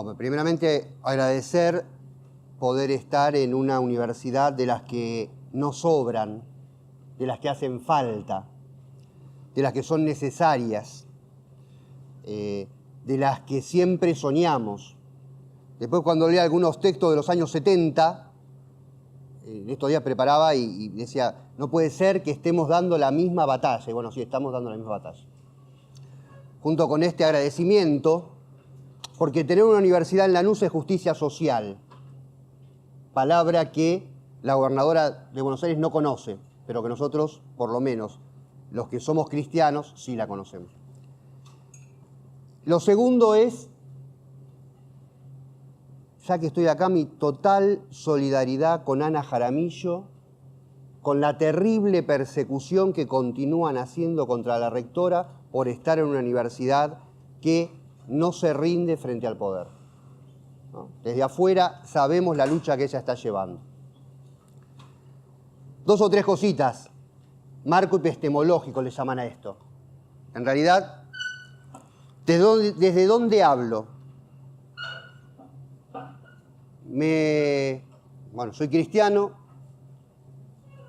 Bueno, primeramente agradecer poder estar en una universidad de las que no sobran, de las que hacen falta, de las que son necesarias, de las que siempre soñamos. Después, cuando leí algunos textos de los años 70, en estos días preparaba y decía, no puede ser que estemos dando la misma batalla. Y bueno, sí, estamos dando la misma batalla. Junto con este agradecimiento, porque tener una universidad en Lanús es justicia social, palabra que la gobernadora de Buenos Aires no conoce, pero que nosotros, por lo menos, los que somos cristianos, sí la conocemos. Lo segundo es, ya que estoy acá, mi total solidaridad con Ana Jaramillo, con la terrible persecución que continúan haciendo contra la rectora por estar en una universidad que no se rinde frente al poder, ¿no? Desde afuera sabemos la lucha que ella está llevando. Dos o tres cositas, marco epistemológico le llaman a esto. En realidad, ¿desde dónde hablo? Bueno, soy cristiano,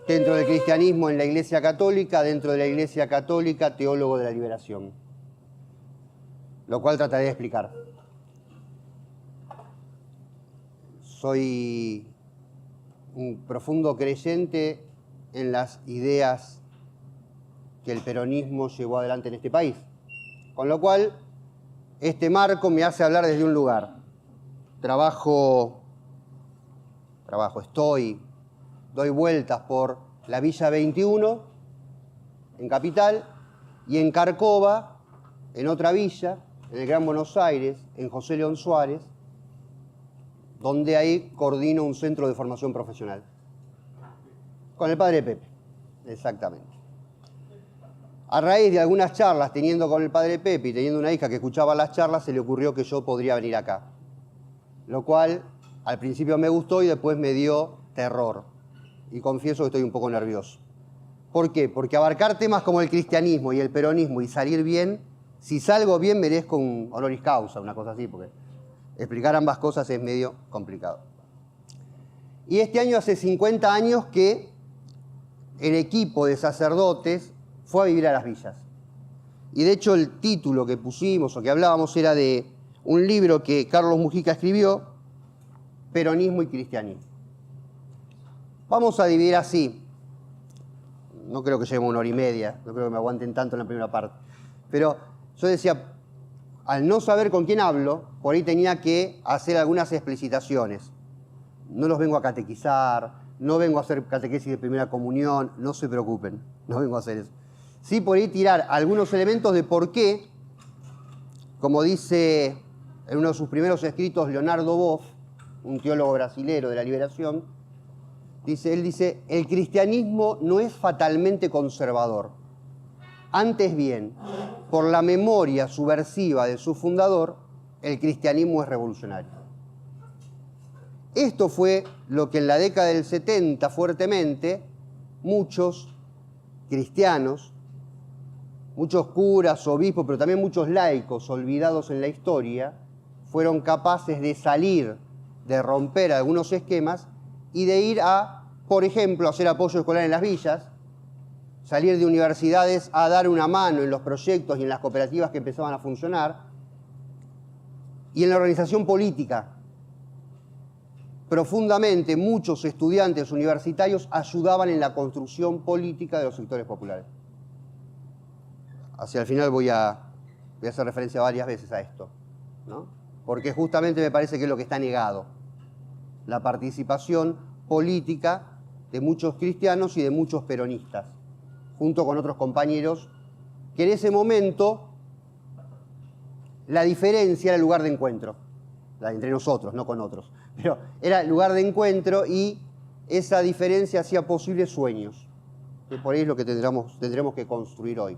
dentro del cristianismo en la Iglesia Católica, dentro de la Iglesia Católica, teólogo de la liberación, lo cual trataré de explicar. Soy un profundo creyente en las ideas que el peronismo llevó adelante en este país, con lo cual este marco me hace hablar desde un lugar. Doy vueltas por la Villa 21, en Capital, y en Carcova, en otra villa, en el Gran Buenos Aires, en José León Suárez, donde ahí coordino un centro de formación profesional. Con el padre Pepe, exactamente. A raíz de algunas charlas teniendo con el padre Pepe y teniendo una hija que escuchaba las charlas, se le ocurrió que yo podría venir acá. Lo cual al principio me gustó y después me dio terror. Y confieso que estoy un poco nervioso. ¿Por qué? Porque abarcar temas como el cristianismo y el peronismo y salir bien, si salgo bien merezco un honoris causa, una cosa así, porque explicar ambas cosas es medio complicado. Y este año hace 50 años que el equipo de sacerdotes fue a vivir a las villas. Y de hecho el título que pusimos o que hablábamos era de un libro que Carlos Mujica escribió, Peronismo y Cristianismo. Vamos a dividir así. No creo que lleguemos 1 hora y media, no creo que me aguanten tanto en la primera parte. Pero yo decía, al no saber con quién hablo, por ahí tenía que hacer algunas explicitaciones. No los vengo a catequizar, no vengo a hacer catequesis de primera comunión, no se preocupen, no vengo a hacer eso. Sí, por ahí tirar algunos elementos de por qué, como dice en uno de sus primeros escritos Leonardo Boff, un teólogo brasilero de la liberación, él dice, el cristianismo no es fatalmente conservador. Antes bien, por la memoria subversiva de su fundador, el cristianismo es revolucionario. Esto fue lo que en la década del 70 fuertemente muchos cristianos, muchos curas, obispos, pero también muchos laicos olvidados en la historia, fueron capaces de salir, de romper algunos esquemas y de ir a, por ejemplo, hacer apoyo escolar en las villas, salir de universidades a dar una mano en los proyectos y en las cooperativas que empezaban a funcionar, y en la organización política. Profundamente, muchos estudiantes universitarios ayudaban en la construcción política de los sectores populares. Hacia el final voy a hacer referencia varias veces a esto, ¿no? Porque justamente me parece que es lo que está negado, la participación política de muchos cristianos y de muchos peronistas, junto con otros compañeros, que en ese momento la diferencia era el lugar de encuentro, entre nosotros, no con otros, pero era el lugar de encuentro y esa diferencia hacía posibles sueños, que por ahí es lo que tendremos que construir hoy.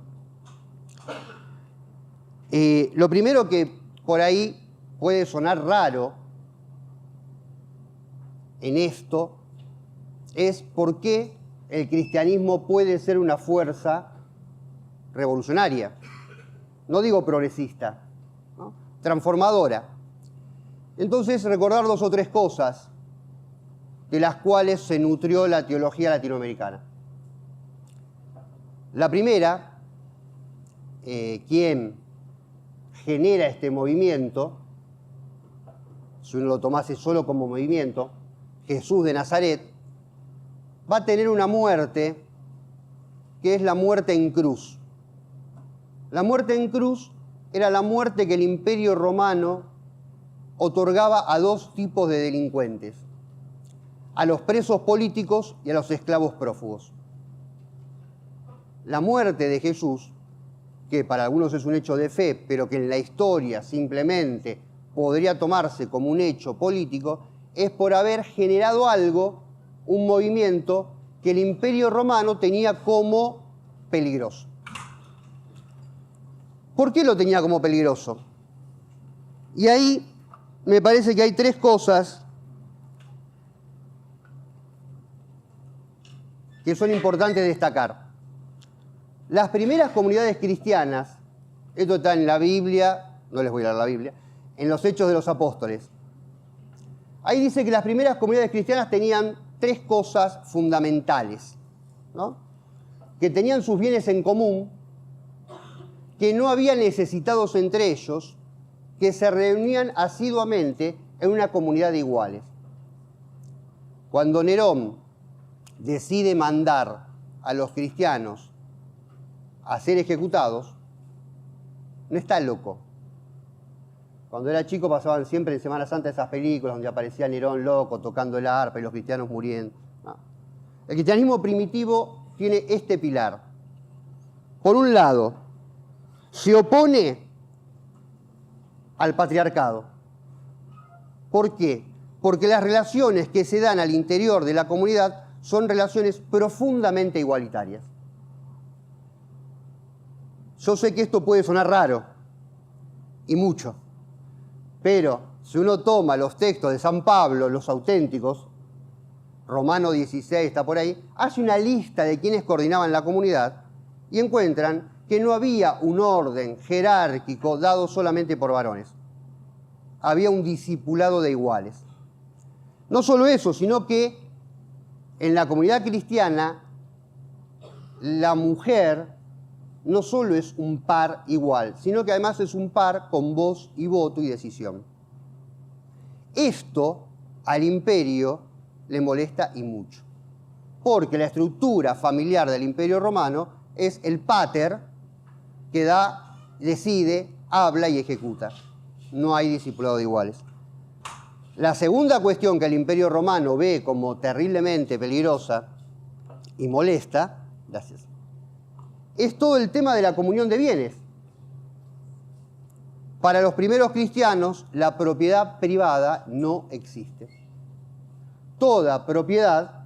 Lo primero que por ahí puede sonar raro en esto es por qué el cristianismo puede ser una fuerza revolucionaria. No digo progresista, ¿no? Transformadora. Entonces, recordar 2 o 3 cosas de las cuales se nutrió la teología latinoamericana. La primera, quien genera este movimiento, si uno lo tomase solo como movimiento, Jesús de Nazaret, va a tener una muerte que es la muerte en cruz. La muerte en cruz era la muerte que el Imperio Romano otorgaba a 2 tipos de delincuentes: a los presos políticos y a los esclavos prófugos. La muerte de Jesús, que para algunos es un hecho de fe, pero que en la historia simplemente podría tomarse como un hecho político, es por haber generado algo, un movimiento que el Imperio Romano tenía como peligroso. ¿Por qué lo tenía como peligroso? Y ahí me parece que hay 3 cosas que son importantes destacar. Las primeras comunidades cristianas, esto está en la Biblia, no les voy a leer la Biblia, en los Hechos de los Apóstoles. Ahí dice que las primeras comunidades cristianas tenían 3 cosas fundamentales, ¿no? Que tenían sus bienes en común, que no había necesitados entre ellos, que se reunían asiduamente en una comunidad de iguales. Cuando Nerón decide mandar a los cristianos a ser ejecutados, no está loco. Cuando era chico pasaban siempre en Semana Santa esas películas donde aparecía Nerón loco tocando el arpa y los cristianos muriendo. No. El cristianismo primitivo tiene este pilar. Por un lado, se opone al patriarcado. ¿Por qué? Porque las relaciones que se dan al interior de la comunidad son relaciones profundamente igualitarias. Yo sé que esto puede sonar raro, y mucho, pero si uno toma los textos de San Pablo, los auténticos, Romano 16 está por ahí, hace una lista de quienes coordinaban la comunidad y encuentran que no había un orden jerárquico dado solamente por varones. Había un discipulado de iguales. No solo eso, sino que en la comunidad cristiana la mujer no solo es un par igual, sino que además es un par con voz y voto y decisión. Esto al imperio le molesta y mucho, porque la estructura familiar del Imperio Romano es el pater que da, decide, habla y ejecuta. No hay discipulado de iguales. La segunda cuestión que el Imperio Romano ve como terriblemente peligrosa y molesta, gracias, es todo el tema de la comunión de bienes. Para los primeros cristianos, la propiedad privada no existe. Toda propiedad,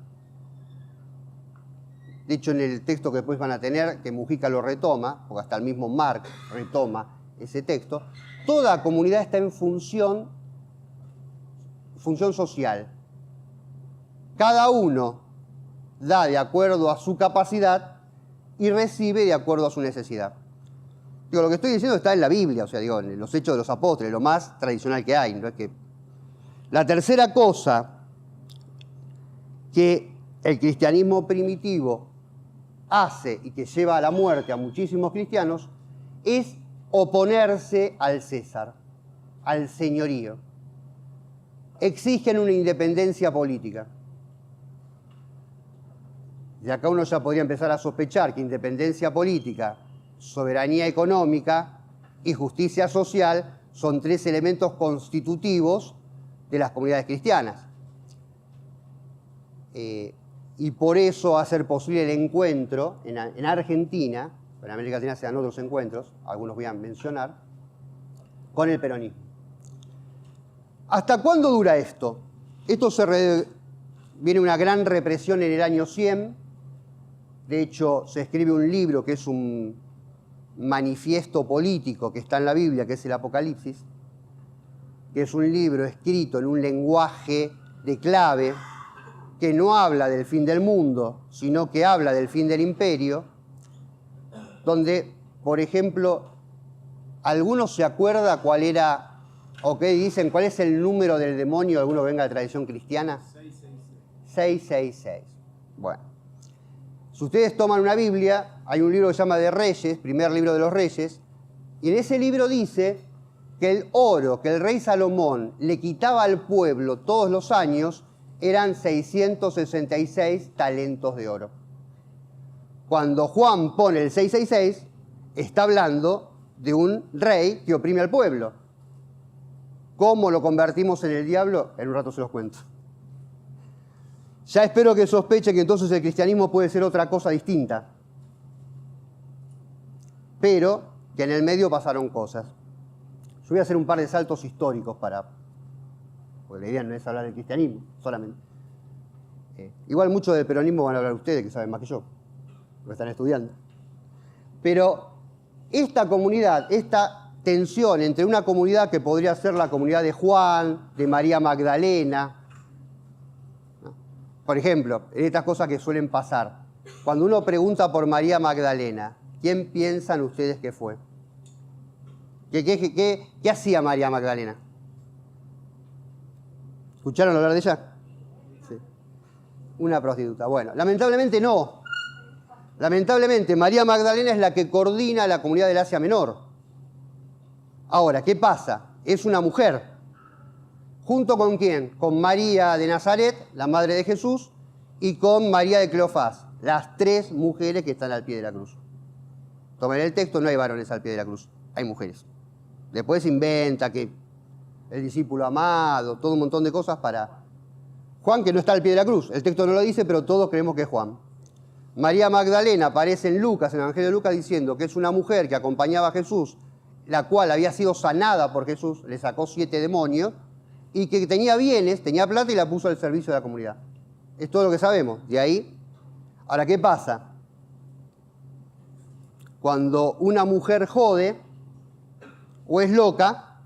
de hecho en el texto que después van a tener, que Mujica lo retoma, porque hasta el mismo Marx retoma ese texto, toda comunidad está en función social. Cada uno da de acuerdo a su capacidad y recibe de acuerdo a su necesidad. Digo, lo que estoy diciendo está en la Biblia, o sea, digo, en los Hechos de los Apóstoles, lo más tradicional que hay, ¿no? Es que la tercera cosa que el cristianismo primitivo hace y que lleva a la muerte a muchísimos cristianos es oponerse al César, al señorío. Exigen una independencia política. Y acá uno ya podría empezar a sospechar que independencia política, soberanía económica y justicia social son 3 elementos constitutivos de las comunidades cristianas. Y por eso va a ser posible el encuentro en Argentina, en América Latina se dan otros encuentros, algunos voy a mencionar, con el peronismo. ¿Hasta cuándo dura esto? Viene una gran represión en el año 100. De hecho, se escribe un libro que es un manifiesto político que está en la Biblia, que es el Apocalipsis, que es un libro escrito en un lenguaje de clave que no habla del fin del mundo, sino que habla del fin del imperio, donde, por ejemplo, ¿alguno se acuerda cuál era ¿O qué dicen? ¿Cuál es el número del demonio? ¿Alguno que venga de tradición cristiana? 666. Bueno. Si ustedes toman una Biblia, hay un libro que se llama de Reyes, primer libro de los Reyes, y en ese libro dice que el oro que el rey Salomón le quitaba al pueblo todos los años eran 666 talentos de oro. Cuando Juan pone el 666, está hablando de un rey que oprime al pueblo. ¿Cómo lo convertimos en el diablo? En un rato se los cuento. Ya espero que sospeche que entonces el cristianismo puede ser otra cosa distinta. Pero que en el medio pasaron cosas. Yo voy a hacer un par de saltos históricos porque la idea no es hablar del cristianismo solamente. Igual mucho del peronismo van a hablar ustedes, que saben más que yo, lo están estudiando. Pero esta comunidad, esta tensión entre una comunidad que podría ser la comunidad de Juan, de María Magdalena, ¿no? Por ejemplo, estas cosas que suelen pasar. Cuando uno pregunta por María Magdalena, ¿quién piensan ustedes que fue? ¿Qué hacía María Magdalena? ¿Escucharon hablar de ella? Sí. Una prostituta. Bueno, lamentablemente no. Lamentablemente, María Magdalena es la que coordina la comunidad del Asia Menor. Ahora, ¿qué pasa? Es una mujer. ¿Junto con quién? Con María de Nazaret, la madre de Jesús, y con María de Cleofás, las tres mujeres que están al pie de la cruz. Tomen el texto, no hay varones al pie de la cruz, hay mujeres. Después inventa que el discípulo amado, todo un montón de cosas para Juan, que no está al pie de la cruz. El texto no lo dice, pero todos creemos que es Juan. María Magdalena aparece en Lucas, en el Evangelio de Lucas, diciendo que es una mujer que acompañaba a Jesús, la cual había sido sanada por Jesús, le sacó 7 demonios, y que tenía bienes, tenía plata y la puso al servicio de la comunidad. Es todo lo que sabemos. De ahí, ahora, ¿qué pasa? Cuando una mujer jode, o es loca,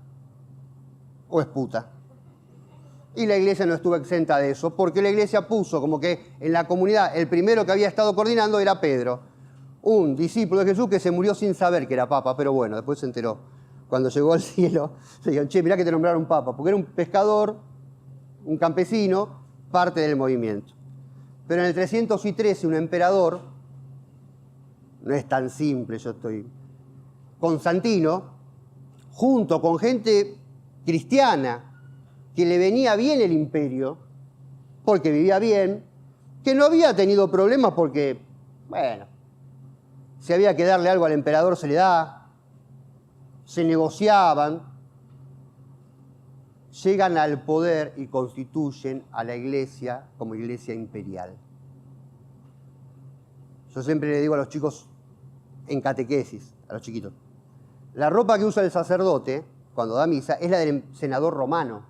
o es puta. Y la iglesia no estuvo exenta de eso, porque la iglesia puso como que en la comunidad el primero que había estado coordinando era Pedro, un discípulo de Jesús que se murió sin saber que era papa, pero bueno, después se enteró. Cuando llegó al cielo, se dijeron, che, mirá que te nombraron papa, porque era un pescador, un campesino, parte del movimiento. Pero en el 313 un emperador, no es tan simple, Constantino, junto con gente cristiana, que le venía bien el imperio, porque vivía bien, que no había tenido problemas porque, bueno, si había que darle algo al emperador se le da, se negociaban, llegan al poder y constituyen a la iglesia como iglesia imperial. Yo siempre le digo a los chicos en catequesis, a los chiquitos, la ropa que usa el sacerdote cuando da misa es la del senador romano.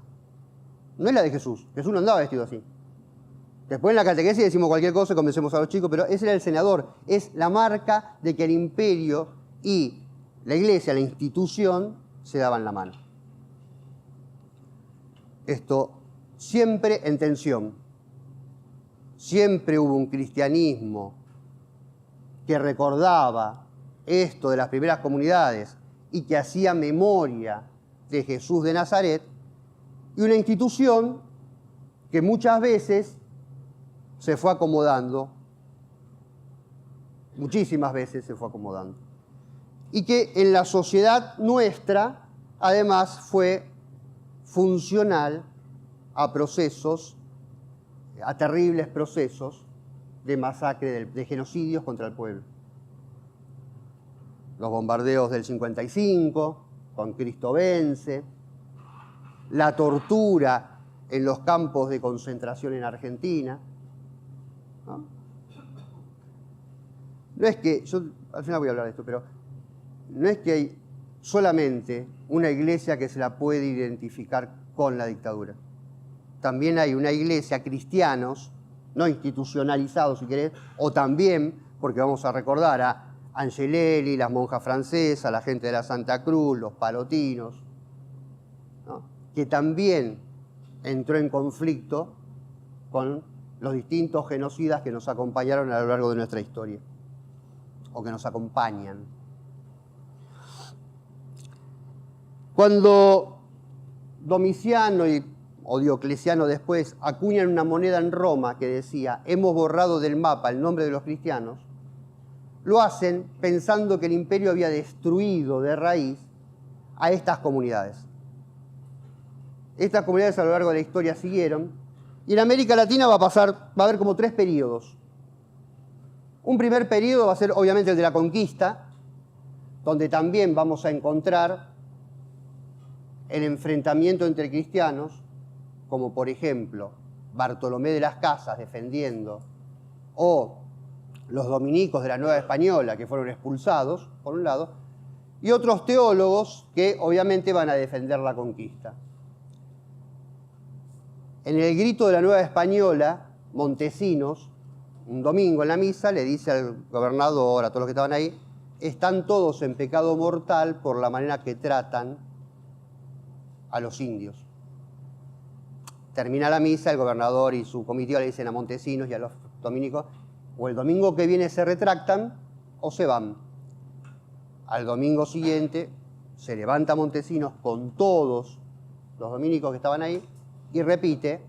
No es la de Jesús. Jesús no andaba vestido así. Después en la catequesis decimos cualquier cosa y convencemos a los chicos, pero ese era el senador. Es la marca de que el imperio y la iglesia, la institución, se daban la mano. Esto siempre en tensión. Siempre hubo un cristianismo que recordaba esto de las primeras comunidades y que hacía memoria de Jesús de Nazaret, y una institución que muchas veces se fue acomodando, muchísimas veces se fue acomodando, y que en la sociedad nuestra además fue funcional a procesos, a terribles procesos de masacre, de genocidios contra el pueblo. Los bombardeos del 55, con Cristo vence, la tortura en los campos de concentración en Argentina. No es que, yo al final voy a hablar de esto, pero no es que hay solamente una iglesia que se la puede identificar con la dictadura. También hay una iglesia, cristianos, no institucionalizados si querés, o también, porque vamos a recordar a Angelelli, las monjas francesas, la gente de la Santa Cruz, los palotinos, ¿no?, que también entró en conflicto con los distintos genocidas que nos acompañaron a lo largo de nuestra historia, o que nos acompañan. Cuando Domiciano o Diocleciano después acuñan una moneda en Roma que decía: hemos borrado del mapa el nombre de los cristianos, lo hacen pensando que el imperio había destruido de raíz a estas comunidades. Estas comunidades a lo largo de la historia siguieron, y en América Latina va a haber como 3 periodos. Un primer periodo va a ser obviamente el de la conquista, donde también vamos a encontrar el enfrentamiento entre cristianos, como por ejemplo Bartolomé de las Casas defendiendo, o los dominicos de la Nueva Española que fueron expulsados, por un lado, y otros teólogos que obviamente van a defender la conquista. En el grito de la Nueva Española, Montesinos, un domingo en la misa, le dice al gobernador, a todos los que estaban ahí: están todos en pecado mortal por la manera que tratan a los indios. Termina la misa, el gobernador y su comitiva le dicen a Montesinos y a los dominicos: o el domingo que viene se retractan o se van. Al domingo siguiente se levanta Montesinos con todos los dominicos que estaban ahí y repite: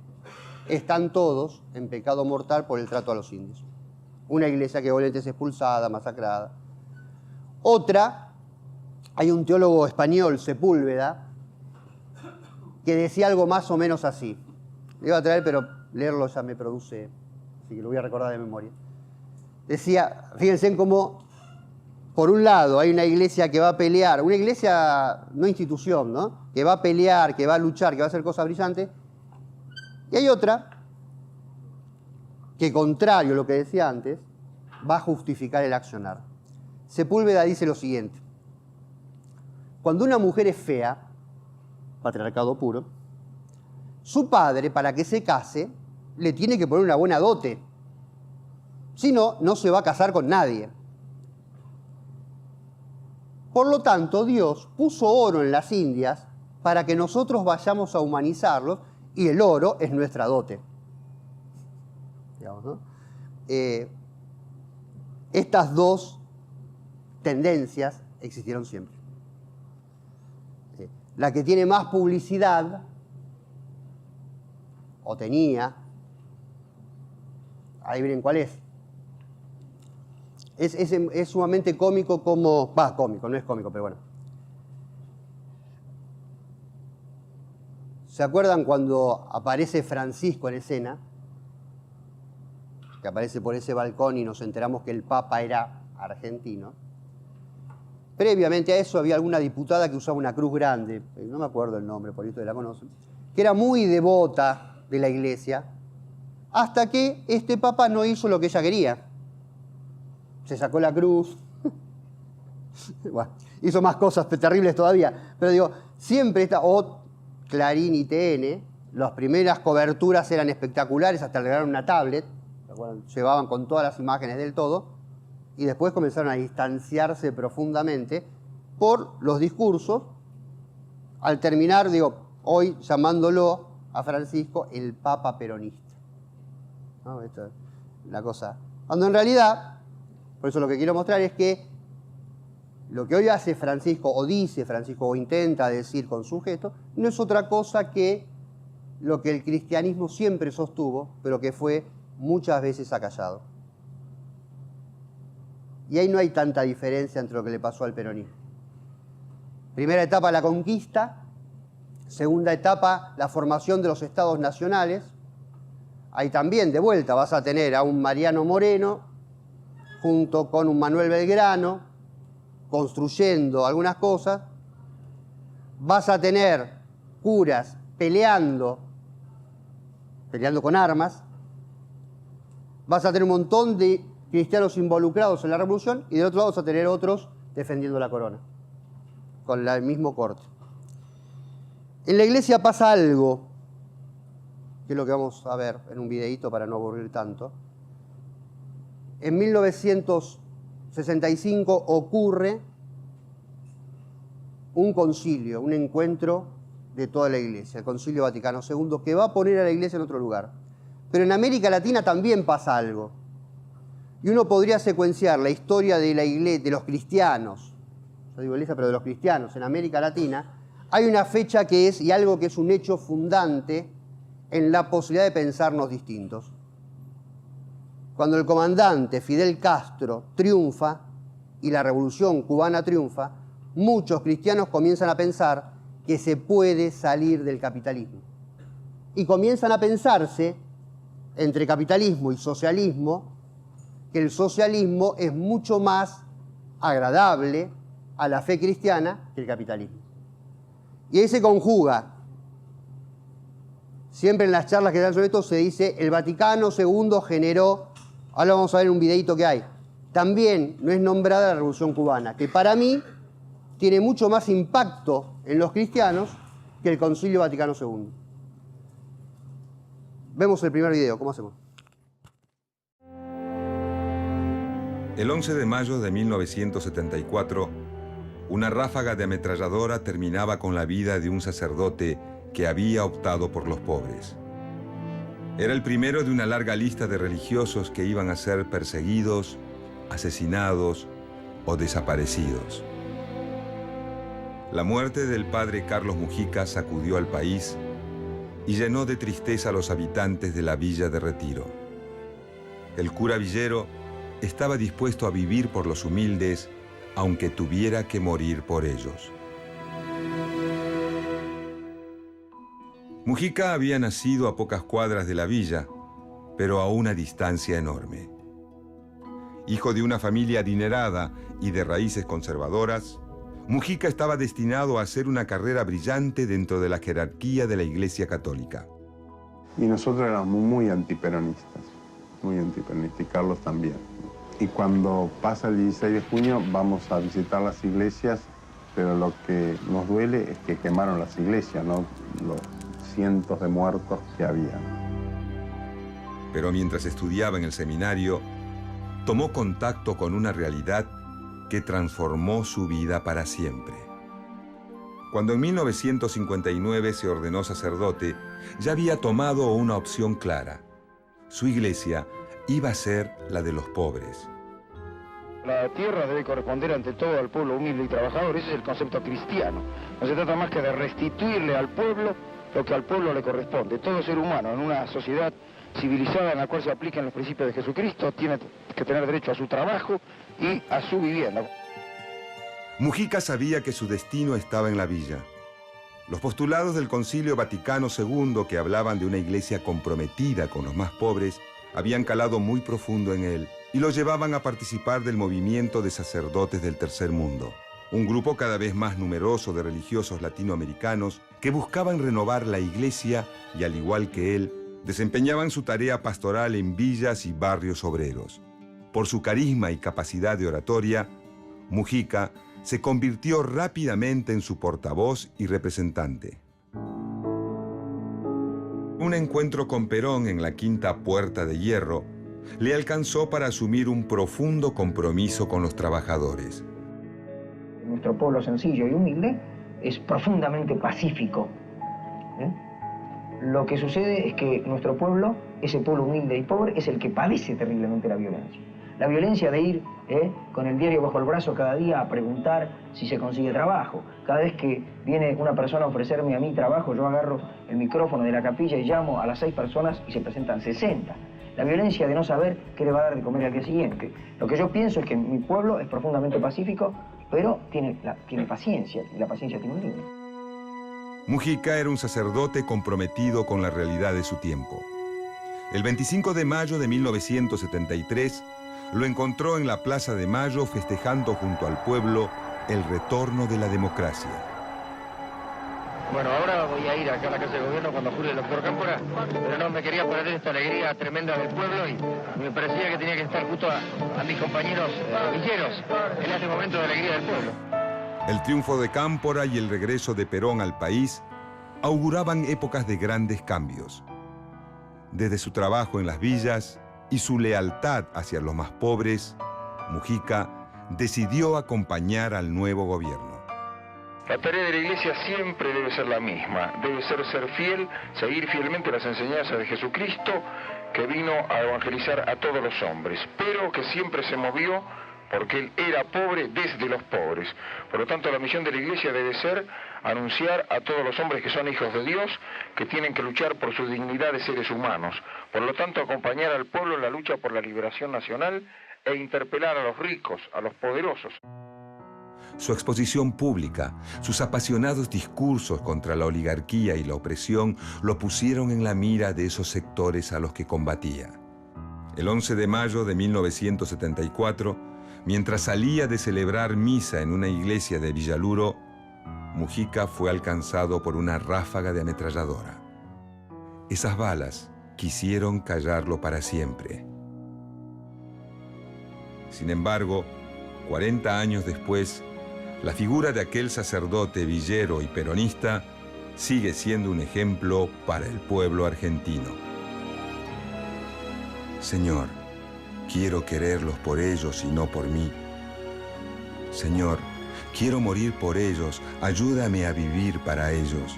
están todos en pecado mortal por el trato a los indios. Una iglesia que obviamente es expulsada, masacrada. Otra, hay un teólogo español, Sepúlveda, que decía algo más o menos así. Le iba a traer, pero leerlo ya me produce, así que lo voy a recordar de memoria. Decía, fíjense en cómo, por un lado, hay una iglesia que va a pelear, una iglesia, no institución, ¿no?, que va a pelear, que va a luchar, que va a hacer cosas brillantes, y hay otra que, contrario a lo que decía antes, va a justificar el accionar. Sepúlveda dice lo siguiente: cuando una mujer es fea, patriarcado puro, su padre, para que se case, le tiene que poner una buena dote. Si no, no se va a casar con nadie. Por lo tanto, Dios puso oro en las Indias para que nosotros vayamos a humanizarlos, y el oro es nuestra dote. Digamos, ¿no? Estas dos tendencias existieron siempre. La que tiene más publicidad, o tenía, ahí miren cuál es. Es sumamente cómico como... cómico, no es cómico, pero bueno. ¿Se acuerdan cuando aparece Francisco en escena? Que aparece por ese balcón y nos enteramos que el Papa era argentino. Previamente a eso había alguna diputada que usaba una cruz grande, no me acuerdo el nombre, por eso la conocen, que era muy devota de la iglesia, hasta que este Papa no hizo lo que ella quería. Se sacó la cruz, bueno, hizo más cosas terribles todavía, pero digo, siempre está, o Clarín y TN, las primeras coberturas eran espectaculares, hasta le dieron una tablet, llevaban con todas las imágenes del todo, y después comenzaron a distanciarse profundamente por los discursos, al terminar, digo, hoy llamándolo a Francisco el Papa peronista. ¿No? Esto es la cosa. Cuando en realidad, por eso lo que quiero mostrar es que lo que hoy hace Francisco, o dice Francisco, o intenta decir con su gesto, no es otra cosa que lo que el cristianismo siempre sostuvo, pero que fue muchas veces acallado. Y ahí no hay tanta diferencia entre lo que le pasó al peronismo. Primera etapa, la conquista. Segunda etapa, la formación de los estados nacionales. Ahí también, de vuelta, vas a tener a un Mariano Moreno junto con un Manuel Belgrano construyendo algunas cosas. Vas a tener curas peleando con armas. Vas a tener un montón de cristianos involucrados en la revolución, y de otro lado vas a tener otros defendiendo la corona, con el mismo corte. En la iglesia pasa algo, que es lo que vamos a ver en un videíto para no aburrir tanto. En 1965 ocurre un concilio, un encuentro de toda la iglesia, el Concilio Vaticano II, que va a poner a la iglesia en otro lugar. Pero en América Latina también pasa algo. Y uno podría secuenciar la historia de la iglesia, de los cristianos, yo digo iglesia, pero de los cristianos en América Latina, hay una fecha que es, y algo que es un hecho fundante en la posibilidad de pensarnos distintos. Cuando el comandante Fidel Castro triunfa y la revolución cubana triunfa, muchos cristianos comienzan a pensar que se puede salir del capitalismo. Y comienzan a pensarse, entre capitalismo y socialismo, que el socialismo es mucho más agradable a la fe cristiana que el capitalismo. Y ahí se conjuga. Siempre en las charlas que dan sobre esto se dice, el Vaticano II generó, ahora vamos a ver un videito que hay, también no es nombrada la Revolución Cubana, que para mí tiene mucho más impacto en los cristianos que el Concilio Vaticano II. Vemos el primer video, ¿cómo hacemos? El 11 de mayo de 1974, una ráfaga de ametralladora terminaba con la vida de un sacerdote que había optado por los pobres. Era el primero de una larga lista de religiosos que iban a ser perseguidos, asesinados o desaparecidos. La muerte del padre Carlos Mujica sacudió al país y llenó de tristeza a los habitantes de la villa de Retiro. El cura Villero estaba dispuesto a vivir por los humildes, aunque tuviera que morir por ellos. Mujica había nacido a pocas cuadras de la villa, pero a una distancia enorme. Hijo de una familia adinerada y de raíces conservadoras, Mujica estaba destinado a hacer una carrera brillante dentro de la jerarquía de la Iglesia Católica. Y nosotros éramos muy antiperonistas, y Carlos también. Y cuando pasa el 16 de junio vamos a visitar las iglesias, pero lo que nos duele es que quemaron las iglesias, no los cientos de muertos que había. Pero mientras estudiaba en el seminario, tomó contacto con una realidad que transformó su vida para siempre. Cuando en 1959 se ordenó sacerdote, ya había tomado una opción clara. Su iglesia iba a ser la de los pobres. La tierra debe corresponder ante todo al pueblo humilde y trabajador, ese es el concepto cristiano. No se trata más que de restituirle al pueblo lo que al pueblo le corresponde. Todo ser humano en una sociedad civilizada en la cual se aplican los principios de Jesucristo tiene que tener derecho a su trabajo y a su vivienda. Mujica sabía que su destino estaba en la villa. Los postulados del Concilio Vaticano II, que hablaban de una iglesia comprometida con los más pobres, habían calado muy profundo en él y lo llevaban a participar del movimiento de sacerdotes del Tercer Mundo, un grupo cada vez más numeroso de religiosos latinoamericanos que buscaban renovar la iglesia y, al igual que él, desempeñaban su tarea pastoral en villas y barrios obreros. Por su carisma y capacidad de oratoria, Mujica se convirtió rápidamente en su portavoz y representante. Un encuentro con Perón en la Quinta Puerta de Hierro le alcanzó para asumir un profundo compromiso con los trabajadores. Nuestro pueblo sencillo y humilde es profundamente pacífico. Lo que sucede es que nuestro pueblo, ese pueblo humilde y pobre, es el que padece terriblemente la violencia. La violencia de ir con el diario bajo el brazo cada día a preguntar si se consigue trabajo. Cada vez que viene una persona a ofrecerme a mí trabajo, yo agarro el micrófono de la capilla y llamo a las 6 personas y se presentan 60. La violencia de no saber qué le va a dar de comer al día siguiente. Lo que yo pienso es que mi pueblo es profundamente pacífico, pero tiene paciencia, y la paciencia tiene un límite. Mujica era un sacerdote comprometido con la realidad de su tiempo. El 25 de mayo de 1973, lo encontró en la Plaza de Mayo festejando junto al pueblo el retorno de la democracia. Bueno, ahora voy a ir acá a la Casa de Gobierno cuando jure el doctor Cámpora, pero no me quería perder esta alegría tremenda del pueblo y me parecía que tenía que estar justo a mis compañeros villeros en este momento de alegría del pueblo. El triunfo de Cámpora y el regreso de Perón al país auguraban épocas de grandes cambios. Desde su trabajo en las villas y su lealtad hacia los más pobres, Mujica decidió acompañar al nuevo gobierno. La tarea de la Iglesia siempre debe ser la misma, debe ser fiel, seguir fielmente las enseñanzas de Jesucristo, que vino a evangelizar a todos los hombres, pero que siempre se movió porque él era pobre desde los pobres. Por lo tanto, la misión de la Iglesia debe ser anunciar a todos los hombres que son hijos de Dios, que tienen que luchar por su dignidad de seres humanos. Por lo tanto, acompañar al pueblo en la lucha por la liberación nacional e interpelar a los ricos, a los poderosos. Su exposición pública, sus apasionados discursos contra la oligarquía y la opresión lo pusieron en la mira de esos sectores a los que combatía. El 11 de mayo de 1974, mientras salía de celebrar misa en una iglesia de Villaluro, Mujica fue alcanzado por una ráfaga de ametralladora. Esas balas quisieron callarlo para siempre. Sin embargo, 40 años después, la figura de aquel sacerdote villero y peronista sigue siendo un ejemplo para el pueblo argentino. Señor, quiero quererlos por ellos y no por mí. Señor, quiero morir por ellos, ayúdame a vivir para ellos.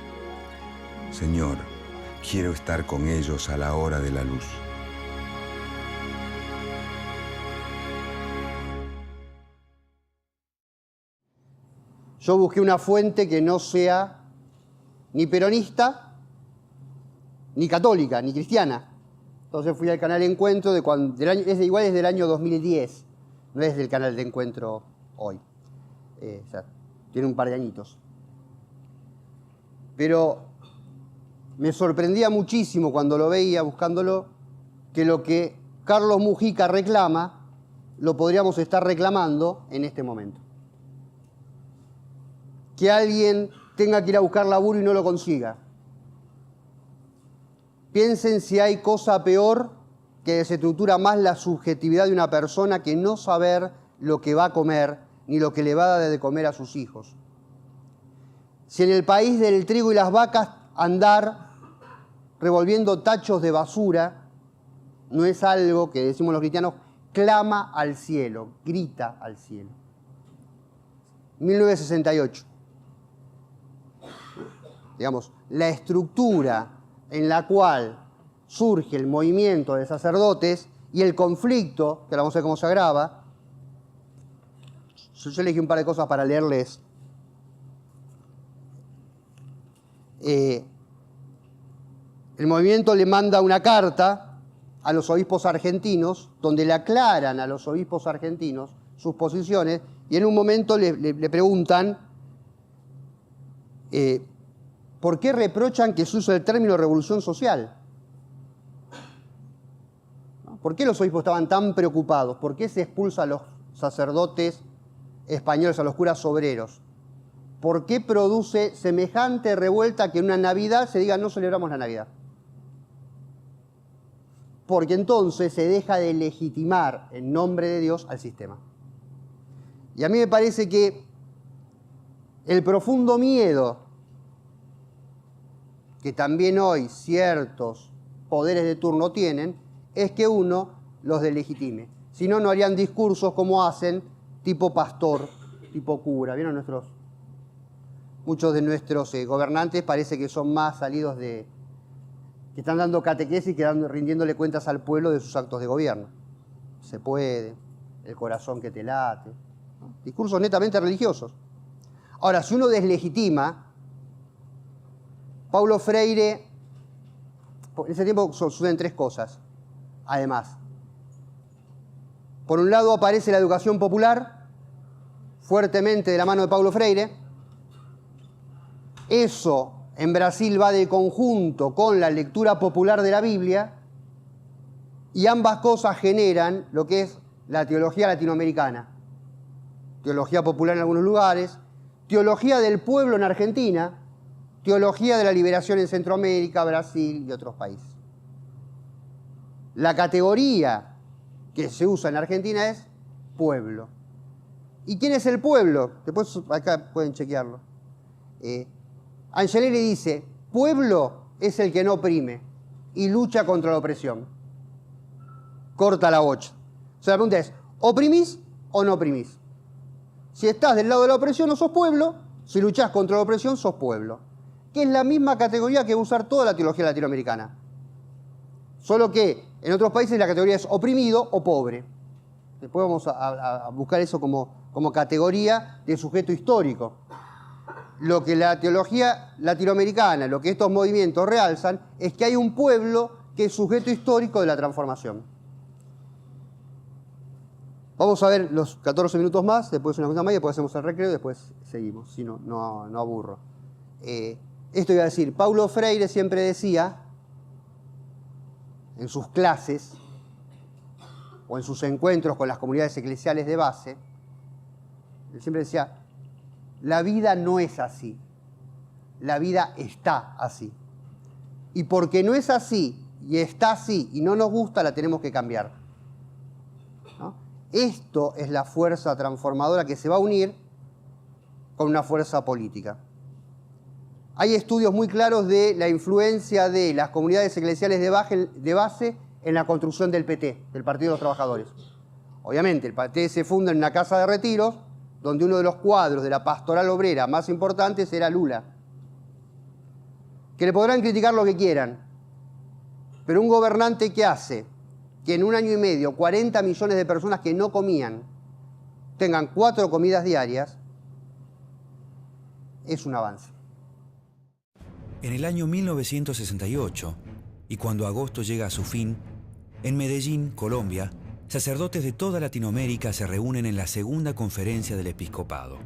Señor, quiero estar con ellos a la hora de la luz. Yo busqué una fuente que no sea ni peronista, ni católica, ni cristiana. Entonces fui al canal Encuentro, igual es del año 2010, no es del canal de Encuentro hoy. O sea, tiene un par de añitos. Pero me sorprendía muchísimo cuando lo veía, buscándolo, que lo que Carlos Mujica reclama, lo podríamos estar reclamando en este momento. Que alguien tenga que ir a buscar laburo y no lo consiga. Piensen si hay cosa peor que desestructura más la subjetividad de una persona que no saber lo que va a comer ni lo que le va a dar de comer a sus hijos. Si en el país del trigo y las vacas andar revolviendo tachos de basura no es algo que, decimos los cristianos, clama al cielo, grita al cielo. 1968. Digamos, la estructura en la cual surge el movimiento de sacerdotes y el conflicto, que vamos a ver cómo se agrava. Yo elegí un par de cosas para leerles. El movimiento le manda una carta a los obispos argentinos, donde le aclaran a los obispos argentinos sus posiciones, y en un momento le preguntan ¿por qué reprochan que se use el término revolución social? ¿Por qué los obispos estaban tan preocupados? ¿Por qué se expulsa a los sacerdotes españoles, a los curas obreros? ¿Por qué produce semejante revuelta que en una Navidad se diga no celebramos la Navidad? Porque entonces se deja de legitimar en nombre de Dios al sistema. Y a mí me parece que el profundo miedo que también hoy ciertos poderes de turno tienen, es que uno los delegitime. Si no, no harían discursos como hacen, tipo pastor, tipo cura. ¿Vieron? Muchos de nuestros gobernantes parece que son más salidos que están dando catequesis que rindiéndole cuentas al pueblo de sus actos de gobierno. Se puede, el corazón que te late, ¿no? Discursos netamente religiosos. Ahora, si uno deslegitima, Paulo Freire, en ese tiempo suceden tres cosas, además. Por un lado aparece la educación popular, fuertemente de la mano de Paulo Freire. Eso en Brasil va de conjunto con la lectura popular de la Biblia, y ambas cosas generan lo que es la teología latinoamericana. Teología popular en algunos lugares, teología del pueblo en Argentina, teología de la liberación en Centroamérica, Brasil y otros países. La categoría que se usa en Argentina es pueblo. ¿Y quién es el pueblo? Después acá pueden chequearlo. Angelelli dice, pueblo es el que no oprime y lucha contra la opresión. Corta la bocha. O sea, la pregunta es, ¿oprimís o no oprimís? Si estás del lado de la opresión no sos pueblo, si luchás contra la opresión sos pueblo. Que es la misma categoría que va a usar toda la teología latinoamericana. Solo que en otros países la categoría es oprimido o pobre. Después vamos a buscar eso como categoría de sujeto histórico. Lo que la teología latinoamericana, lo que estos movimientos realzan, es que hay un pueblo que es sujeto histórico de la transformación. Vamos a ver los 14 minutos más, después una cosa más, y después hacemos el recreo y después seguimos, si no aburro. Esto iba a decir, Paulo Freire siempre decía, en sus clases, o en sus encuentros con las comunidades eclesiales de base, él siempre decía, la vida no es así, la vida está así. Y porque no es así, y está así, y no nos gusta, la tenemos que cambiar. ¿No? Esto es la fuerza transformadora que se va a unir con una fuerza política. Hay estudios muy claros de la influencia de las comunidades eclesiales de base en la construcción del PT, del Partido de los Trabajadores. Obviamente, el PT se funda en una casa de retiros, donde uno de los cuadros de la pastoral obrera más importantes era Lula. Que le podrán criticar lo que quieran, pero un gobernante que hace que en un año y medio 40 millones de personas que no comían tengan 4 comidas diarias, es un avance. En el año 1968, y cuando agosto llega a su fin, en Medellín, Colombia, sacerdotes de toda Latinoamérica se reúnen en la segunda conferencia del episcopado.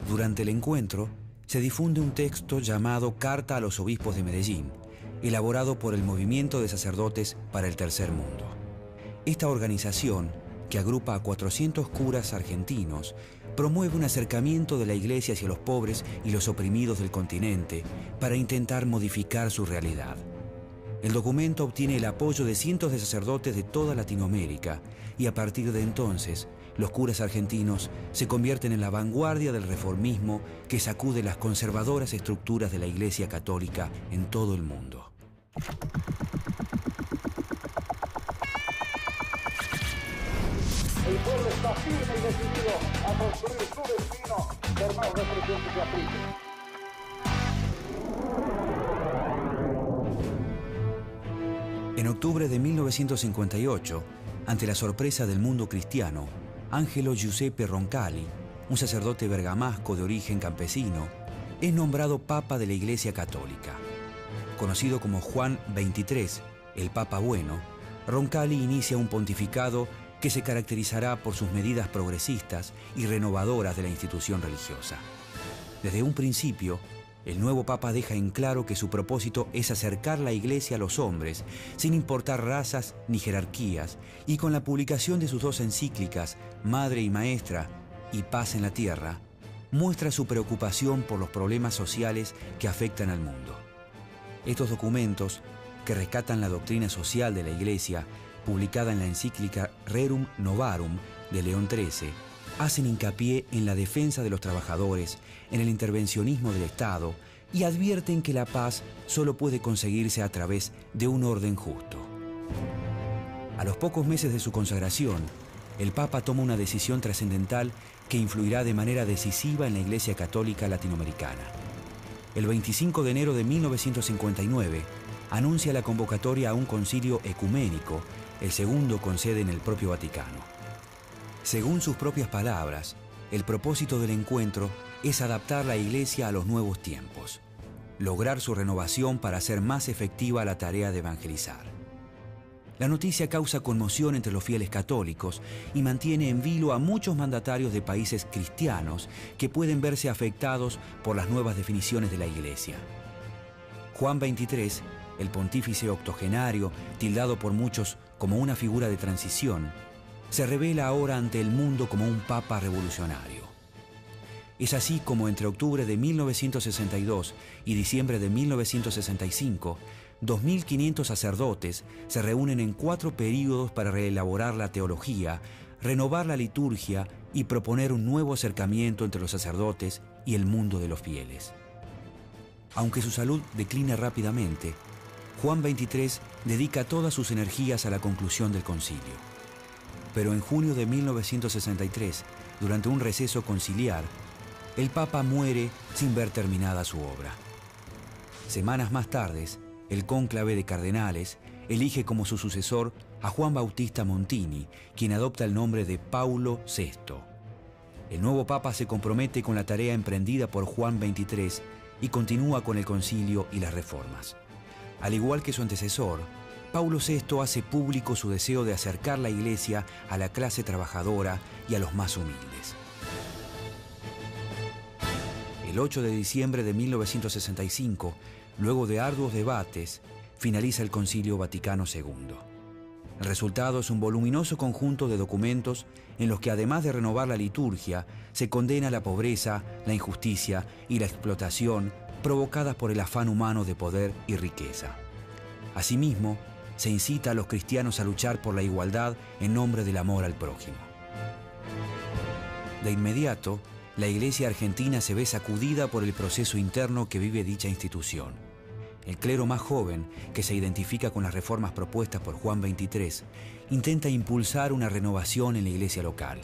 Durante el encuentro, se difunde un texto llamado Carta a los Obispos de Medellín, elaborado por el Movimiento de Sacerdotes para el Tercer Mundo. Esta organización, que agrupa a 400 curas argentinos, promueve un acercamiento de la Iglesia hacia los pobres y los oprimidos del continente para intentar modificar su realidad. El documento obtiene el apoyo de cientos de sacerdotes de toda Latinoamérica y a partir de entonces, los curas argentinos se convierten en la vanguardia del reformismo que sacude las conservadoras estructuras de la Iglesia Católica en todo el mundo. El pueblo está firme y decidido a construir su destino por más represión que se aplique. En octubre de 1958, ante la sorpresa del mundo cristiano, Angelo Giuseppe Roncalli, un sacerdote bergamasco de origen campesino, es nombrado Papa de la Iglesia Católica. Conocido como Juan XXIII, el Papa Bueno, Roncalli inicia un pontificado que se caracterizará por sus medidas progresistas y renovadoras de la institución religiosa. Desde un principio, el nuevo Papa deja en claro que su propósito es acercar la Iglesia a los hombres, sin importar razas ni jerarquías, y con la publicación de sus 2 encíclicas, Madre y Maestra, y Paz en la Tierra, muestra su preocupación por los problemas sociales que afectan al mundo. Estos documentos, que rescatan la doctrina social de la Iglesia, publicada en la encíclica Rerum Novarum de León XIII, hacen hincapié en la defensa de los trabajadores, en el intervencionismo del Estado y advierten que la paz solo puede conseguirse a través de un orden justo. A los pocos meses de su consagración, el Papa toma una decisión trascendental que influirá de manera decisiva en la Iglesia Católica latinoamericana. El 25 de enero de 1959, anuncia la convocatoria a un concilio ecuménico, el segundo con sede en el propio Vaticano. Según sus propias palabras, el propósito del encuentro es adaptar la Iglesia a los nuevos tiempos, lograr su renovación para hacer más efectiva la tarea de evangelizar. La noticia causa conmoción entre los fieles católicos y mantiene en vilo a muchos mandatarios de países cristianos que pueden verse afectados por las nuevas definiciones de la Iglesia. Juan XXIII, el pontífice octogenario, tildado por muchos como una figura de transición, se revela ahora ante el mundo como un papa revolucionario. Es así como entre octubre de 1962 y diciembre de 1965, 2.500 sacerdotes se reúnen en 4 períodos para reelaborar la teología, renovar la liturgia y proponer un nuevo acercamiento entre los sacerdotes y el mundo de los fieles. Aunque su salud declina rápidamente, Juan XXIII dedica todas sus energías a la conclusión del concilio. Pero en junio de 1963, durante un receso conciliar, el Papa muere sin ver terminada su obra. Semanas más tarde, el cónclave de cardenales elige como su sucesor a Juan Bautista Montini, quien adopta el nombre de Paulo VI. El nuevo papa se compromete con la tarea emprendida por Juan XXIII y continúa con el concilio y las reformas. Al igual que su antecesor, Paulo VI hace público su deseo de acercar la Iglesia a la clase trabajadora y a los más humildes. El 8 de diciembre de 1965, luego de arduos debates, finaliza el Concilio Vaticano II. El resultado es un voluminoso conjunto de documentos en los que, además de renovar la liturgia, se condena la pobreza, la injusticia y la explotación provocadas por el afán humano de poder y riqueza. Asimismo, se incita a los cristianos a luchar por la igualdad en nombre del amor al prójimo. De inmediato, la Iglesia argentina se ve sacudida por el proceso interno que vive dicha institución. El clero más joven, que se identifica con las reformas propuestas por Juan XXIII, intenta impulsar una renovación en la iglesia local.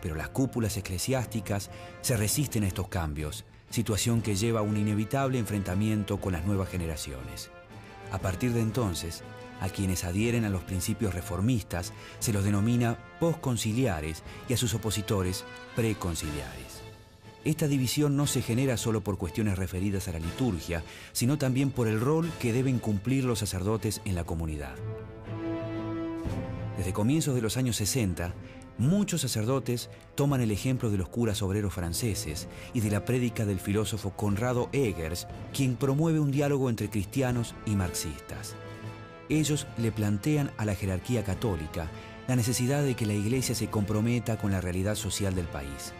Pero las cúpulas eclesiásticas se resisten a estos cambios, situación que lleva a un inevitable enfrentamiento con las nuevas generaciones. A partir de entonces, a quienes adhieren a los principios reformistas se los denomina posconciliares y a sus opositores preconciliares. Esta división no se genera solo por cuestiones referidas a la liturgia, sino también por el rol que deben cumplir los sacerdotes en la comunidad. Desde comienzos de los años 60, muchos sacerdotes toman el ejemplo de los curas obreros franceses y de la prédica del filósofo Conrado Eggers, quien promueve un diálogo entre cristianos y marxistas. Ellos le plantean a la jerarquía católica la necesidad de que la Iglesia se comprometa con la realidad social del país.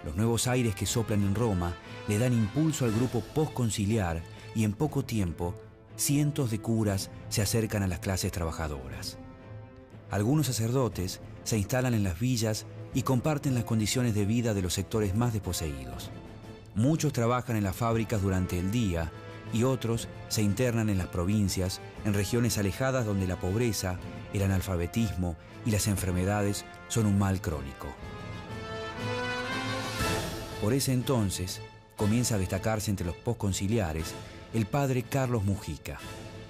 Los nuevos aires que soplan en Roma le dan impulso al grupo posconciliar y en poco tiempo, cientos de curas se acercan a las clases trabajadoras. Algunos sacerdotes se instalan en las villas y comparten las condiciones de vida de los sectores más desposeídos. Muchos trabajan en las fábricas durante el día y otros se internan en las provincias, en regiones alejadas donde la pobreza, el analfabetismo y las enfermedades son un mal crónico. Por ese entonces, comienza a destacarse entre los posconciliares el padre Carlos Mujica,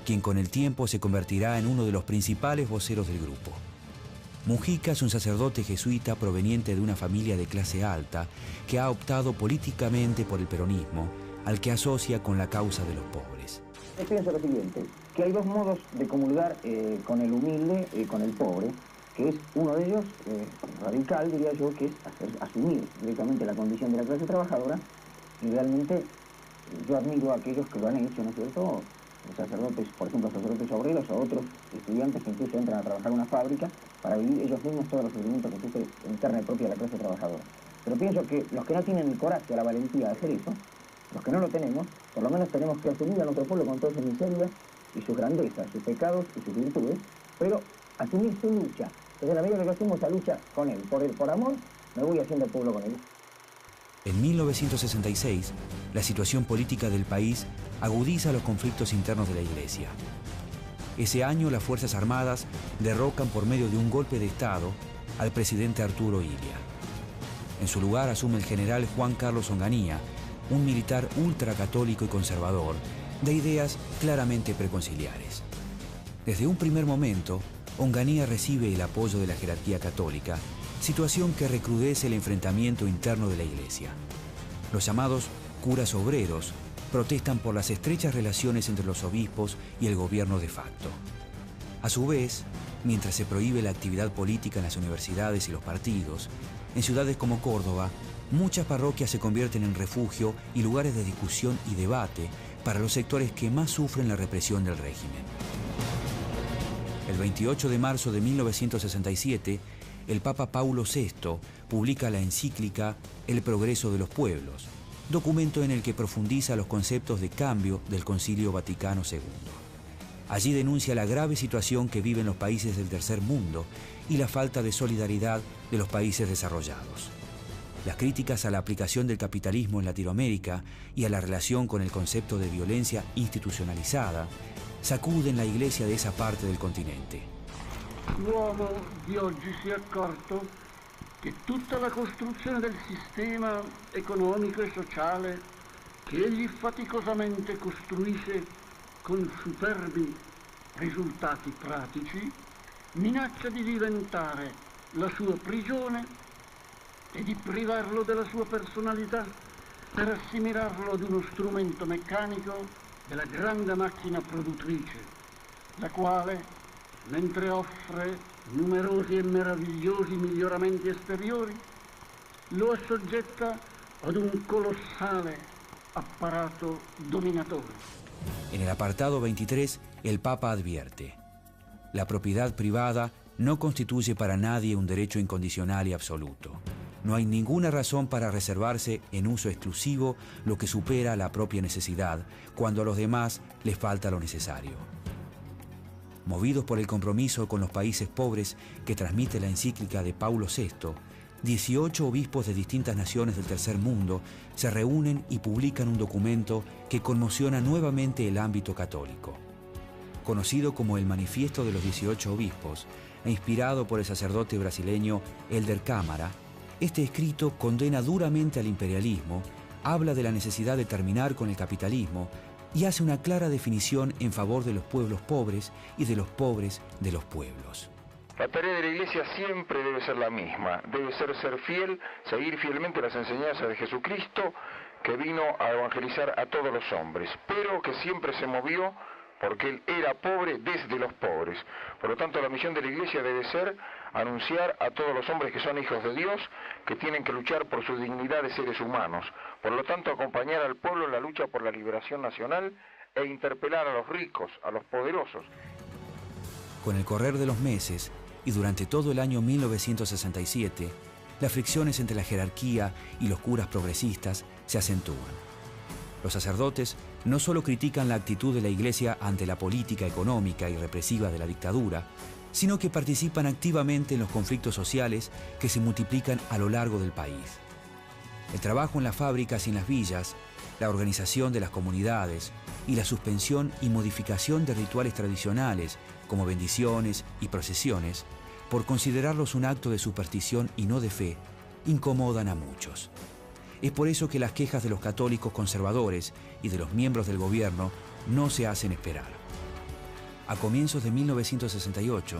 quien con el tiempo se convertirá en uno de los principales voceros del grupo. Mujica es un sacerdote jesuita proveniente de una familia de clase alta que ha optado políticamente por el peronismo, al que asocia con la causa de los pobres. Yo pienso lo siguiente, que hay dos modos de comulgar con el humilde y con el pobre, que es uno de ellos, radical, diría yo, que es asumir directamente la condición de la clase trabajadora, y realmente yo admiro a aquellos que lo han hecho, ¿no es cierto? Los sacerdotes, por ejemplo, sacerdotes obreros o otros estudiantes que incluso entran a trabajar en una fábrica para vivir ellos mismos todos los sufrimientos que sufre en carne propia la clase trabajadora. Pero pienso que los que no tienen el coraje o la valentía de hacer eso, los que no lo tenemos, por lo menos tenemos que asumir a nuestro pueblo con todas sus miserias y sus grandezas, sus pecados y sus virtudes, pero asumir su lucha. Entonces, en la medida que asumo esa lucha con él, por amor, me voy haciendo pueblo con él. En 1966, la situación política del país agudiza los conflictos internos de la Iglesia. Ese año, las Fuerzas Armadas derrocan por medio de un golpe de Estado al presidente Arturo Illia. En su lugar asume el general Juan Carlos Onganía, un militar ultracatólico y conservador, de ideas claramente preconciliares. Desde un primer momento, Onganía recibe el apoyo de la jerarquía católica, situación que recrudece el enfrentamiento interno de la Iglesia. Los llamados curas obreros protestan por las estrechas relaciones entre los obispos y el gobierno de facto. A su vez, mientras se prohíbe la actividad política en las universidades y los partidos, en ciudades como Córdoba, muchas parroquias se convierten en refugio y lugares de discusión y debate para los sectores que más sufren la represión del régimen. El 28 de marzo de 1967, el Papa Paulo VI publica la encíclica El progreso de los pueblos, documento en el que profundiza los conceptos de cambio del Concilio Vaticano II. Allí denuncia la grave situación que viven los países del tercer mundo y la falta de solidaridad de los países desarrollados. Las críticas a la aplicación del capitalismo en Latinoamérica y a la relación con el concepto de violencia institucionalizada sacuden la Iglesia de esa parte del continente. L'uomo di oggi si è accorto che tutta la costruzione del sistema economico e sociale che egli faticosamente costruisce con superbi risultati pratici, minaccia di diventare la sua prigione e di privarlo della sua personalità per assimilarlo ad uno strumento meccanico della grande macchina produttrice, la quale, mentre offre numerosi e meravigliosi miglioramenti esteriori, lo assoggetta ad un colossale apparato dominatore. En el apartado 23, el Papa advierte: la propiedad privada no constituye para nadie un derecho incondicional y absoluto. No hay ninguna razón para reservarse en uso exclusivo lo que supera la propia necesidad, cuando a los demás les falta lo necesario. Movidos por el compromiso con los países pobres que transmite la encíclica de Paulo VI, 18 obispos de distintas naciones del tercer mundo se reúnen y publican un documento que conmociona nuevamente el ámbito católico. Conocido como el Manifiesto de los 18 Obispos e inspirado por el sacerdote brasileño Helder Câmara, este escrito condena duramente al imperialismo, habla de la necesidad de terminar con el capitalismo y hace una clara definición en favor de los pueblos pobres y de los pobres de los pueblos. La tarea de la Iglesia siempre debe ser la misma, debe ser fiel, seguir fielmente las enseñanzas de Jesucristo, que vino a evangelizar a todos los hombres, pero que siempre se movió porque Él era pobre desde los pobres. Por lo tanto, la misión de la Iglesia debe ser anunciar a todos los hombres que son hijos de Dios, que tienen que luchar por su dignidad de seres humanos. Por lo tanto, acompañar al pueblo en la lucha por la liberación nacional e interpelar a los ricos, a los poderosos. Con el correr de los meses y durante todo el año 1967, las fricciones entre la jerarquía y los curas progresistas se acentúan. Los sacerdotes no solo critican la actitud de la Iglesia ante la política económica y represiva de la dictadura, sino que participan activamente en los conflictos sociales que se multiplican a lo largo del país. El trabajo en las fábricas y en las villas, la organización de las comunidades y la suspensión y modificación de rituales tradicionales como bendiciones y procesiones, por considerarlos un acto de superstición y no de fe, incomodan a muchos. Es por eso que las quejas de los católicos conservadores y de los miembros del gobierno no se hacen esperar. A comienzos de 1968,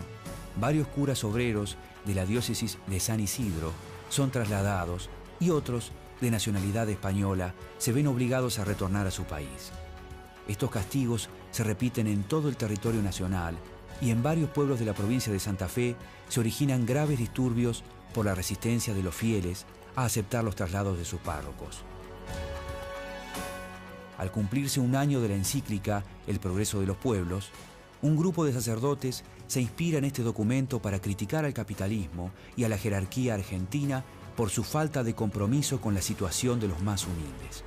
varios curas obreros de la diócesis de San Isidro son trasladados y otros, de nacionalidad española, se ven obligados a retornar a su país. Estos castigos se repiten en todo el territorio nacional y en varios pueblos de la provincia de Santa Fe se originan graves disturbios por la resistencia de los fieles a aceptar los traslados de sus párrocos. Al cumplirse un año de la encíclica El progreso de los pueblos, un grupo de sacerdotes se inspira en este documento para criticar al capitalismo y a la jerarquía argentina por su falta de compromiso con la situación de los más humildes.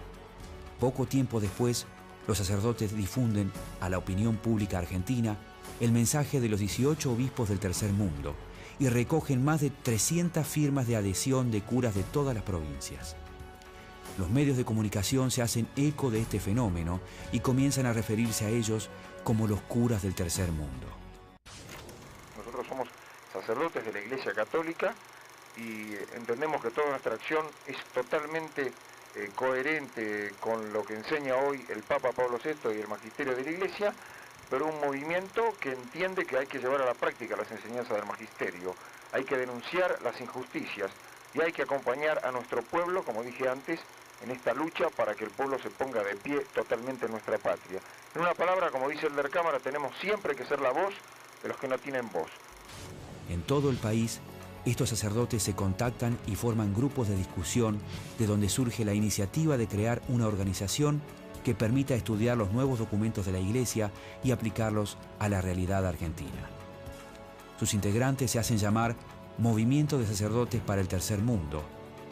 Poco tiempo después, los sacerdotes difunden a la opinión pública argentina el mensaje de los 18 obispos del tercer mundo y recogen más de 300 firmas de adhesión de curas de todas las provincias. Los medios de comunicación se hacen eco de este fenómeno y comienzan a referirse a ellos como los curas del tercer mundo. Nosotros somos sacerdotes de la Iglesia Católica y entendemos que toda nuestra acción es totalmente coherente con lo que enseña hoy el Papa Pablo VI y el Magisterio de la Iglesia, pero un movimiento que entiende que hay que llevar a la práctica las enseñanzas del Magisterio, hay que denunciar las injusticias y hay que acompañar a nuestro pueblo, como dije antes, en esta lucha para que el pueblo se ponga de pie totalmente en nuestra patria. En una palabra, como dice Helder Câmara, tenemos siempre que ser la voz de los que no tienen voz. En todo el país, estos sacerdotes se contactan y forman grupos de discusión de donde surge la iniciativa de crear una organización que permita estudiar los nuevos documentos de la Iglesia y aplicarlos a la realidad argentina. Sus integrantes se hacen llamar Movimiento de Sacerdotes para el Tercer Mundo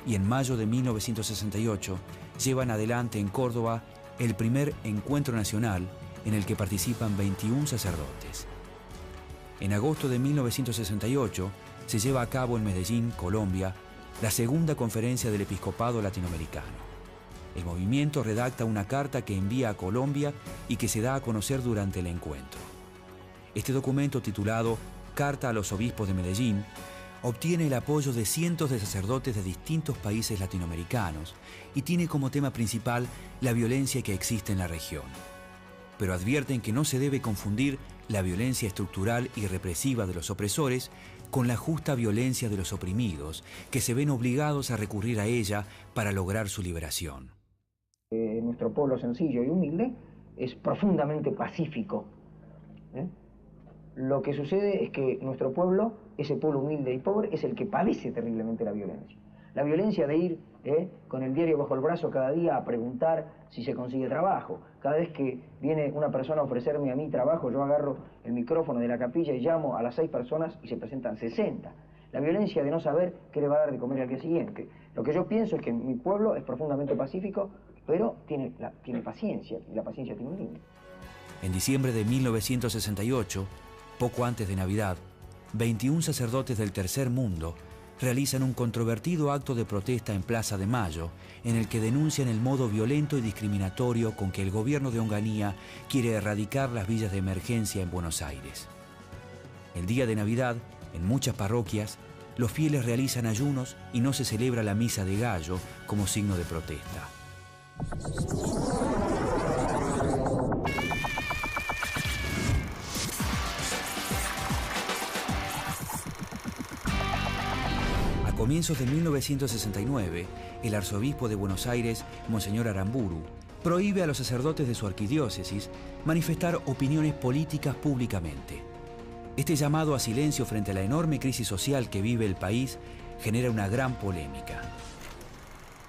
y en mayo de 1968 llevan adelante en Córdoba el primer encuentro nacional en el que participan 21 sacerdotes. En agosto de 1968 se lleva a cabo en Medellín, Colombia, la segunda conferencia del Episcopado Latinoamericano. El movimiento redacta una carta que envía a Colombia y que se da a conocer durante el encuentro. Este documento, titulado Carta a los Obispos de Medellín, obtiene el apoyo de cientos de sacerdotes de distintos países latinoamericanos y tiene como tema principal la violencia que existe en la región. Pero advierten que no se debe confundir la violencia estructural y represiva de los opresores con la justa violencia de los oprimidos, que se ven obligados a recurrir a ella para lograr su liberación. Nuestro pueblo sencillo y humilde es profundamente pacífico. Lo que sucede es que nuestro pueblo, ese pueblo humilde y pobre, es el que padece terriblemente la violencia. La violencia de ir con el diario bajo el brazo cada día a preguntar si se consigue trabajo. Cada vez que viene una persona a ofrecerme a mí trabajo, yo agarro el micrófono de la capilla y llamo a las 6 personas y se presentan 60. La violencia de no saber qué le va a dar de comer al día siguiente. Lo que yo pienso es que mi pueblo es profundamente pacífico, pero tiene paciencia, y la paciencia tiene un límite. En diciembre de 1968, poco antes de Navidad, 21 sacerdotes del Tercer Mundo realizan un controvertido acto de protesta en Plaza de Mayo, en el que denuncian el modo violento y discriminatorio con que el gobierno de Onganía quiere erradicar las villas de emergencia en Buenos Aires. El día de Navidad, en muchas parroquias, los fieles realizan ayunos y no se celebra la misa de gallo como signo de protesta. A comienzos de 1969, el arzobispo de Buenos Aires, Monseñor Aramburu, prohíbe a los sacerdotes de su arquidiócesis manifestar opiniones políticas públicamente. Este llamado a silencio frente a la enorme crisis social que vive el país genera una gran polémica.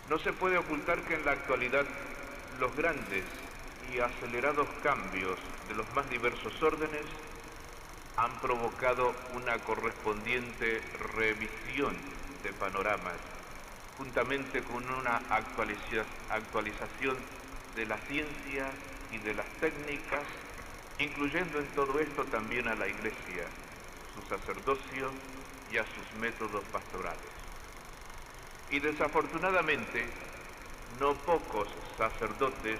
No se puede ocultar que en la actualidad los grandes y acelerados cambios de los más diversos órdenes han provocado una correspondiente revisión de panoramas, juntamente con una actualización de la ciencia y de las técnicas, incluyendo en todo esto también a la Iglesia, su sacerdocio y a sus métodos pastorales. Y desafortunadamente, no pocos sacerdotes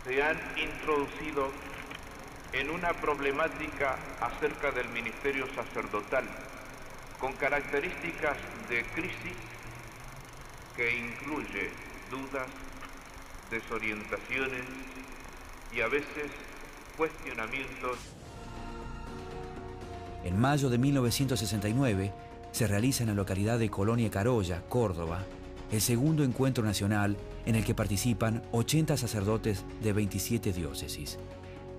se han introducido en una problemática acerca del ministerio sacerdotal, con características de crisis que incluye dudas, desorientaciones y a veces cuestionamientos. En mayo de 1969 se realiza en la localidad de Colonia Carolla, Córdoba, el segundo encuentro nacional en el que participan 80 sacerdotes de 27 diócesis.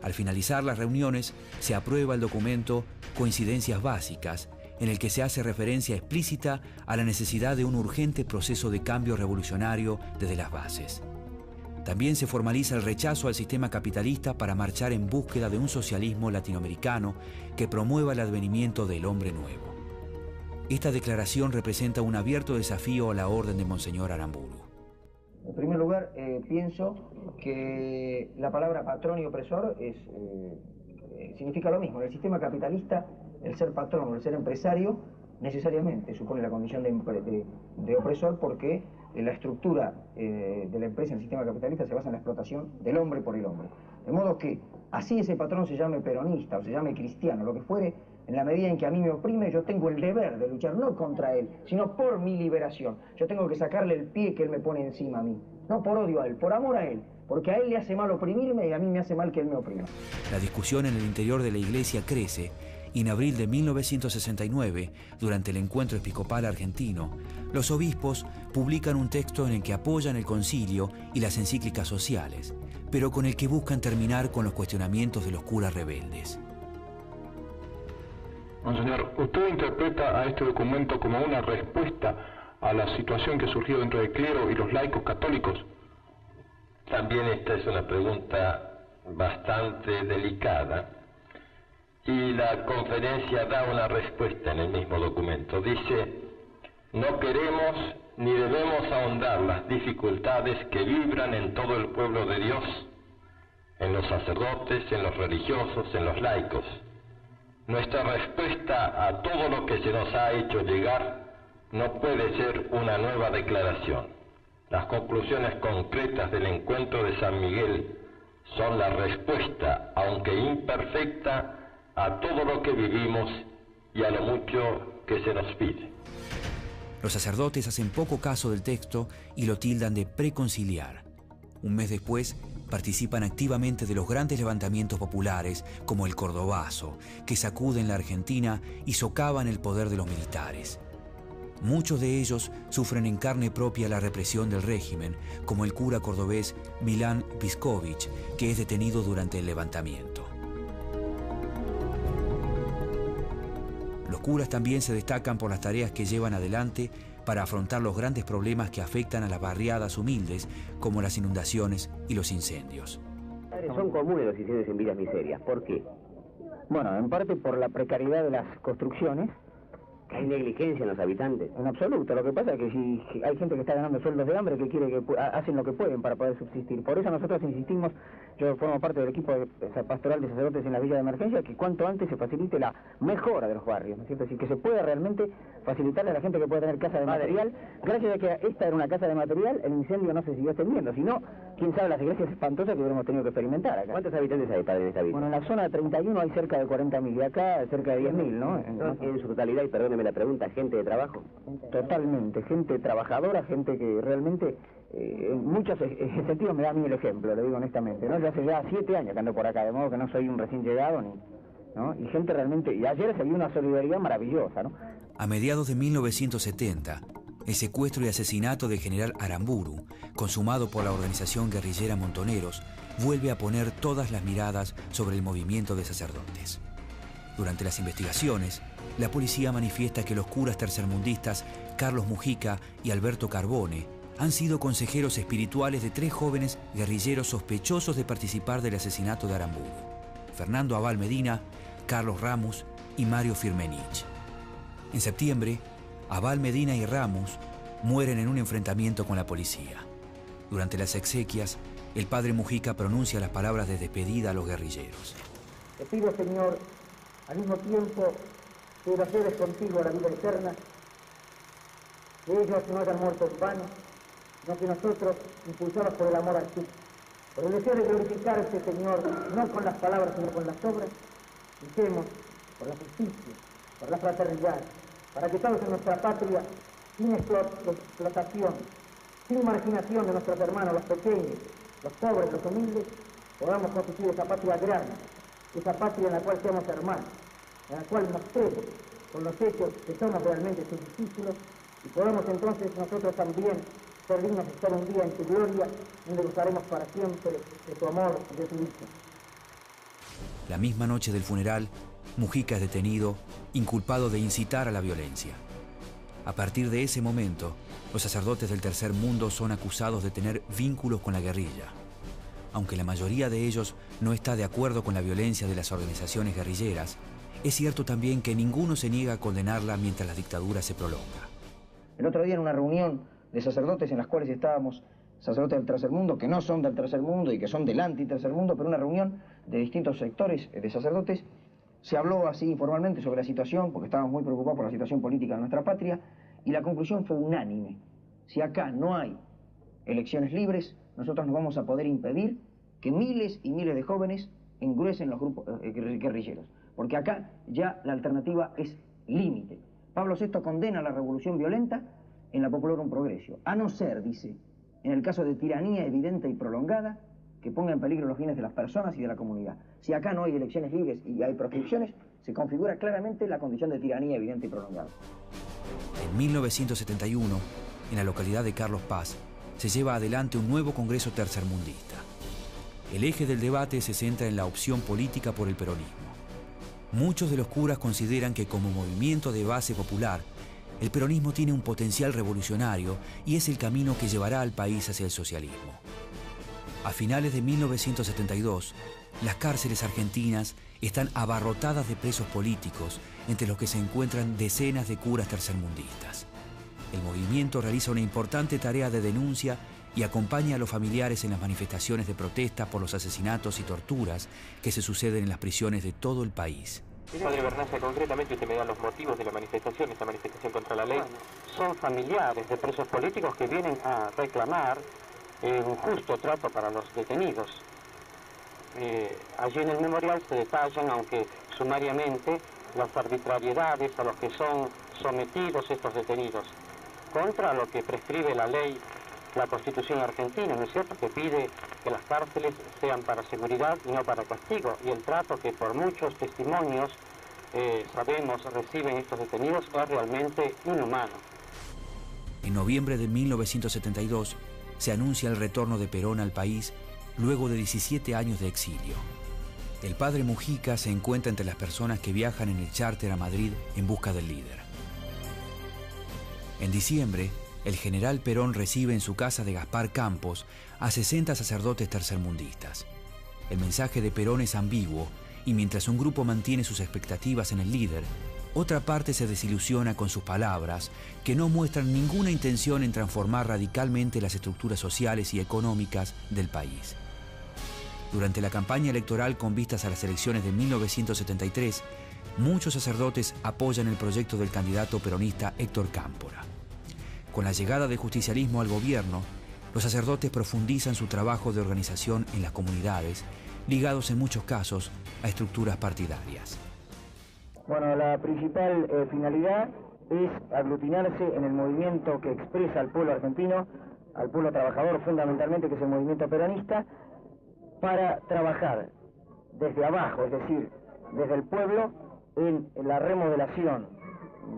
Al finalizar las reuniones, se aprueba el documento Coincidencias Básicas, en el que se hace referencia explícita a la necesidad de un urgente proceso de cambio revolucionario desde las bases. También se formaliza el rechazo al sistema capitalista para marchar en búsqueda de un socialismo latinoamericano que promueva el advenimiento del hombre nuevo. Esta declaración representa un abierto desafío a la orden de Monseñor Aramburu. En primer lugar, pienso que la palabra patrón y opresor significa lo mismo. En el sistema capitalista, el ser patrón o el ser empresario necesariamente supone la condición de opresor, porque la estructura de la empresa en el sistema capitalista se basa en la explotación del hombre por el hombre. De modo que, así ese patrón se llame peronista o se llame cristiano, lo que fuere, en la medida en que a mí me oprime, yo tengo el deber de luchar no contra él, sino por mi liberación. Yo tengo que sacarle el pie que él me pone encima a mí, no por odio a él, por amor a él, porque a él le hace mal oprimirme y a mí me hace mal que él me oprima. La discusión en el interior de la Iglesia crece y en abril de 1969, durante el encuentro episcopal argentino, los obispos publican un texto en el que apoyan el concilio y las encíclicas sociales, pero con el que buscan terminar con los cuestionamientos de los curas rebeldes. Monseñor, ¿usted interpreta a este documento como una respuesta a la situación que surgió dentro del clero y los laicos católicos? También esta es una pregunta bastante delicada y la conferencia da una respuesta en el mismo documento. Dice: no queremos ni debemos ahondar las dificultades que vibran en todo el pueblo de Dios, en los sacerdotes, en los religiosos, en los laicos. Nuestra respuesta a todo lo que se nos ha hecho llegar no puede ser una nueva declaración. Las conclusiones concretas del encuentro de San Miguel son la respuesta, aunque imperfecta, a todo lo que vivimos y a lo mucho que se nos pide. Los sacerdotes hacen poco caso del texto y lo tildan de preconciliar. Un mes después, participan activamente de los grandes levantamientos populares como el Cordobazo, que sacuden la Argentina y socavan el poder de los militares. Muchos de ellos sufren en carne propia la represión del régimen, como el cura cordobés Milán Piskovich, que es detenido durante el levantamiento. Los curas también se destacan por las tareas que llevan adelante para afrontar los grandes problemas que afectan a las barriadas humildes, como las inundaciones y los incendios. Son comunes los incendios en villas miserias. ¿Por qué? Bueno, en parte por la precariedad de las construcciones. ¿Hay negligencia en los habitantes? En absoluto. Lo que pasa es que si hay gente que está ganando sueldos de hambre, que quiere que hacen lo que pueden para poder subsistir. Por eso nosotros insistimos, yo formo parte del equipo pastoral de sacerdotes en la villa de emergencia, que cuanto antes se facilite la mejora de los barrios, ¿no es cierto? Es decir, que se pueda realmente facilitarle a la gente que puede tener casa de material. Gracias a que esta era una casa de material, el incendio no se siguió extendiendo. Si no, quién sabe las iglesias espantosas que hubiéramos tenido que experimentar acá. ¿Cuántos habitantes hay, padre, en esta villa? Bueno, en la zona 31 hay cerca de 40.000 y acá cerca de 10.000, ¿no? En su totalidad, y perdóneme la pregunta, ¿gente de trabajo? Totalmente, gente trabajadora, gente que realmente, en muchos sentidos me da a mí el ejemplo, lo digo honestamente, ¿no? Ya hace 7 años que ando por acá, de modo que no soy un recién llegado, ¿no? Y gente realmente, y ayer se vio una solidaridad maravillosa, ¿no? A mediados de 1970, el secuestro y asesinato del general Aramburu, consumado por la organización guerrillera Montoneros, vuelve a poner todas las miradas sobre el movimiento de sacerdotes. Durante las investigaciones, la policía manifiesta que los curas tercermundistas Carlos Mujica y Alberto Carbone han sido consejeros espirituales de 3 jóvenes guerrilleros sospechosos de participar del asesinato de Aramburu: Fernando Abal Medina, Carlos Ramos y Mario Firmenich. En septiembre, Abal Medina y Ramos mueren en un enfrentamiento con la policía. Durante las exequias, el padre Mujica pronuncia las palabras de despedida a los guerrilleros. Te pido, Señor, al mismo tiempo que los lleves contigo a la vida eterna, que ellos no hayan muerto en vano, sino que nosotros, impulsados por el amor a ti, por el deseo de glorificarte, Señor, no con las palabras, sino con las obras, luchemos por la justicia, por la fraternidad, para que todos en nuestra patria, sin explotación, sin marginación de nuestros hermanos, los pequeños, los pobres, los humildes, podamos constituir esa patria grande, esa patria en la cual seamos hermanos, en la cual mostremos con los hechos que somos realmente sus discípulos, y podamos entonces nosotros también ser dignos de estar un día en tu gloria, donde gozaremos para siempre de tu amor y de tu dicha. La misma noche del funeral, Mujica es detenido, inculpado de incitar a la violencia. A partir de ese momento, los sacerdotes del Tercer Mundo son acusados de tener vínculos con la guerrilla. Aunque la mayoría de ellos no está de acuerdo con la violencia de las organizaciones guerrilleras, es cierto también que ninguno se niega a condenarla mientras la dictadura se prolonga. El otro día en una reunión de sacerdotes en las cuales estábamos, sacerdotes del Tercer Mundo, que no son del Tercer Mundo y que son del anti-Tercer Mundo, pero una reunión de distintos sectores de sacerdotes, se habló así informalmente sobre la situación, porque estábamos muy preocupados por la situación política de nuestra patria, y la conclusión fue unánime. Si acá no hay elecciones libres, nosotros no vamos a poder impedir que miles y miles de jóvenes engruesen los grupos guerrilleros, porque acá ya la alternativa es límite. Pablo VI condena la revolución violenta en la Populorum Progressio, a no ser, dice, en el caso de tiranía evidente y prolongada, que ponga en peligro los bienes de las personas y de la comunidad. Si acá no hay elecciones libres y hay proscripciones, se configura claramente la condición de tiranía evidente y prolongada. En 1971, en la localidad de Carlos Paz, se lleva adelante un nuevo Congreso tercermundista. El eje del debate se centra en la opción política por el peronismo. Muchos de los curas consideran que como movimiento de base popular, el peronismo tiene un potencial revolucionario y es el camino que llevará al país hacia el socialismo. A finales de 1972, las cárceles argentinas están abarrotadas de presos políticos, entre los que se encuentran decenas de curas tercermundistas. El movimiento realiza una importante tarea de denuncia y acompaña a los familiares en las manifestaciones de protesta por los asesinatos y torturas que se suceden en las prisiones de todo el país. Padre Bernaza, concretamente usted me da los motivos de la manifestación, esta manifestación contra la ley. Son familiares de presos políticos que vienen a reclamar un justo trato para los detenidos. Allí en el memorial se detallan, aunque sumariamente, las arbitrariedades a los que son sometidos estos detenidos, contra lo que prescribe la ley la Constitución argentina, ¿no es cierto?, que pide que las cárceles sean para seguridad y no para castigo, y el trato que por muchos testimonios sabemos reciben estos detenidos es realmente inhumano. En noviembre de 1972 se anuncia el retorno de Perón al país luego de 17 años de exilio. El padre Mujica se encuentra entre las personas que viajan en el charter a Madrid en busca del líder. En diciembre, el general Perón recibe en su casa de Gaspar Campos a 60 sacerdotes tercermundistas. El mensaje de Perón es ambiguo y mientras un grupo mantiene sus expectativas en el líder, otra parte se desilusiona con sus palabras que no muestran ninguna intención en transformar radicalmente las estructuras sociales y económicas del país. Durante la campaña electoral con vistas a las elecciones de 1973, muchos sacerdotes apoyan el proyecto del candidato peronista Héctor Cámpora. Con la llegada del justicialismo al gobierno, los sacerdotes profundizan su trabajo de organización en las comunidades, ligados en muchos casos a estructuras partidarias. Bueno, la principal finalidad es aglutinarse en el movimiento que expresa al pueblo argentino, al pueblo trabajador fundamentalmente, que es el movimiento peronista, para trabajar desde abajo, es decir, desde el pueblo, en la remodelación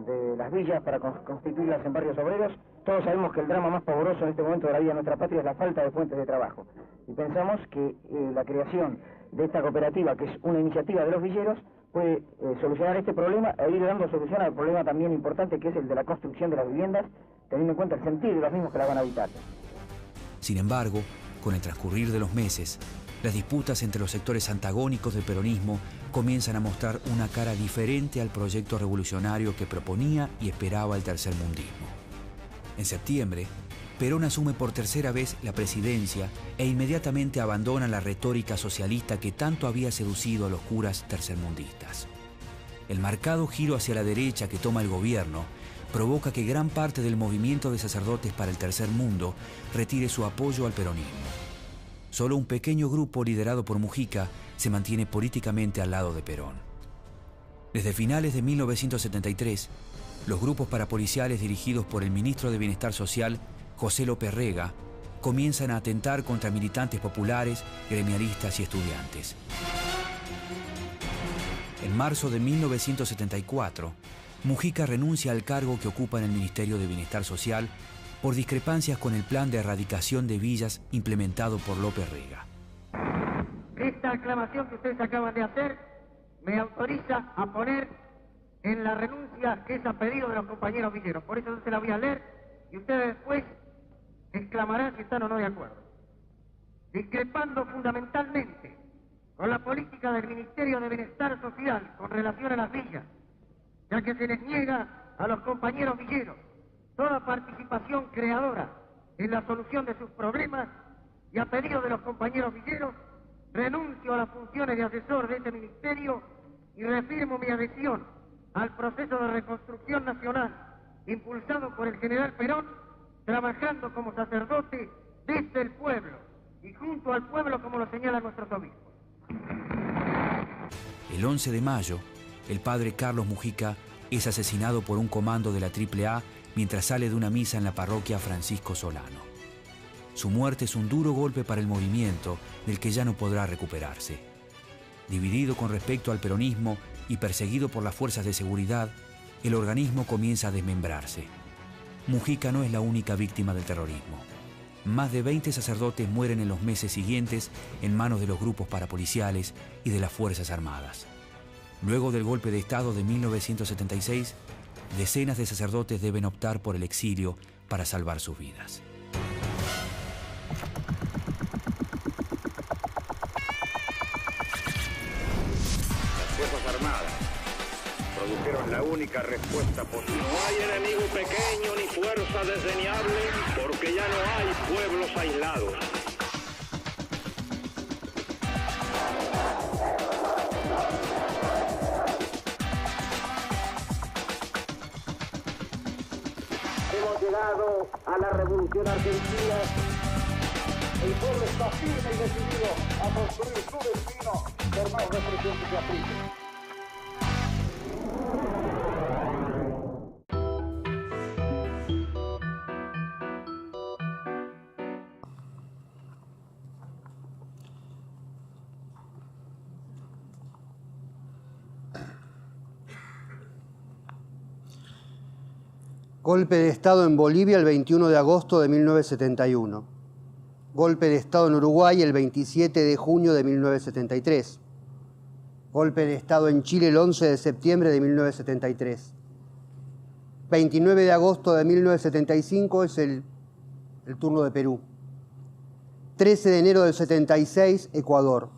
de las villas para constituirlas en barrios obreros. Todos sabemos que el drama más pavoroso en este momento de la vida de nuestra patria es la falta de fuentes de trabajo. Y pensamos que la creación de esta cooperativa, que es una iniciativa de los villeros, puede solucionar este problema e ir dando solución al problema también importante que es el de la construcción de las viviendas, teniendo en cuenta el sentido de los mismos que la van a habitar. Sin embargo, con el transcurrir de los meses, las disputas entre los sectores antagónicos del peronismo comienzan a mostrar una cara diferente al proyecto revolucionario que proponía y esperaba el tercermundismo. En septiembre, Perón asume por tercera vez la presidencia e inmediatamente abandona la retórica socialista que tanto había seducido a los curas tercermundistas. El marcado giro hacia la derecha que toma el gobierno provoca que gran parte del movimiento de sacerdotes para el tercer mundo retire su apoyo al peronismo. Solo un pequeño grupo liderado por Mujica se mantiene políticamente al lado de Perón. Desde finales de 1973, los grupos parapoliciales dirigidos por el ministro de Bienestar Social, José López Rega, comienzan a atentar contra militantes populares, gremialistas y estudiantes. En marzo de 1974, Mujica renuncia al cargo que ocupa en el Ministerio de Bienestar Social por discrepancias con el plan de erradicación de villas implementado por López Rega. Esta aclamación que ustedes acaban de hacer me autoriza a poner en la renuncia que es a pedido de los compañeros villeros. Por eso no se la voy a leer y ustedes después exclamarán si están o no de acuerdo. Discrepando fundamentalmente con la política del Ministerio de Bienestar Social con relación a las villas, ya que se les niega a los compañeros villeros toda participación creadora en la solución de sus problemas, y a pedido de los compañeros villeros, renuncio a las funciones de asesor de este ministerio y reafirmo mi adhesión al proceso de reconstrucción nacional impulsado por el general Perón, trabajando como sacerdote desde el pueblo y junto al pueblo, como lo señalan nuestros obispos. El 11 de mayo, el padre Carlos Mujica es asesinado por un comando de la AAA mientras sale de una misa en la parroquia Francisco Solano. Su muerte es un duro golpe para el movimiento del que ya no podrá recuperarse. Dividido con respecto al peronismo y perseguido por las fuerzas de seguridad, el organismo comienza a desmembrarse. Mujica no es la única víctima del terrorismo. Más de 20 sacerdotes mueren en los meses siguientes en manos de los grupos parapoliciales y de las Fuerzas Armadas. Luego del golpe de Estado de 1976, decenas de sacerdotes deben optar por el exilio para salvar sus vidas. Las Fuerzas Armadas produjeron la única respuesta posible. No hay enemigo pequeño ni fuerza desdeñable, porque ya no hay pueblos aislados. Hemos llegado a la Revolución Argentina. El pueblo está firme y decidido a construir su destino por más represión que se aplique. Golpe de Estado en Bolivia el 21 de agosto de 1971. Golpe de Estado en Uruguay el 27 de junio de 1973. Golpe de Estado en Chile el 11 de septiembre de 1973. 29 de agosto de 1975 es el turno de Perú. 13 de enero del 76, Ecuador.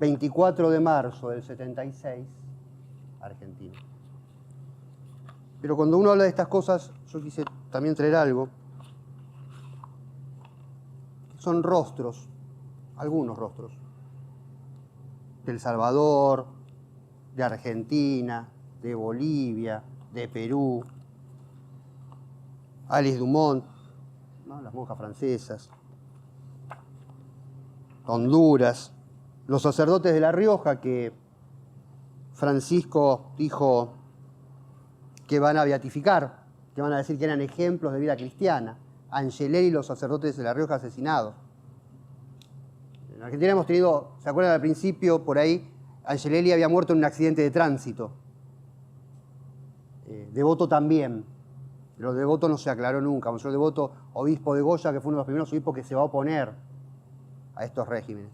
24 de marzo del 76, Argentina. Pero cuando uno habla de estas cosas, yo quise también traer algo. Son rostros, algunos rostros. De El Salvador, de Argentina, de Bolivia, de Perú. Alice Dumont, ¿no? Las monjas francesas. Honduras. Los sacerdotes de La Rioja, que Francisco dijo que van a beatificar, que van a decir que eran ejemplos de vida cristiana. Angeleri y los sacerdotes de La Rioja asesinados. En Argentina hemos tenido, ¿se acuerdan al principio por ahí? Angeleri había muerto en un accidente de tránsito. Devoto también. Pero Devoto no se aclaró nunca. Monseñor Devoto, obispo de Goya, que fue uno de los primeros obispos que se va a oponer a estos regímenes.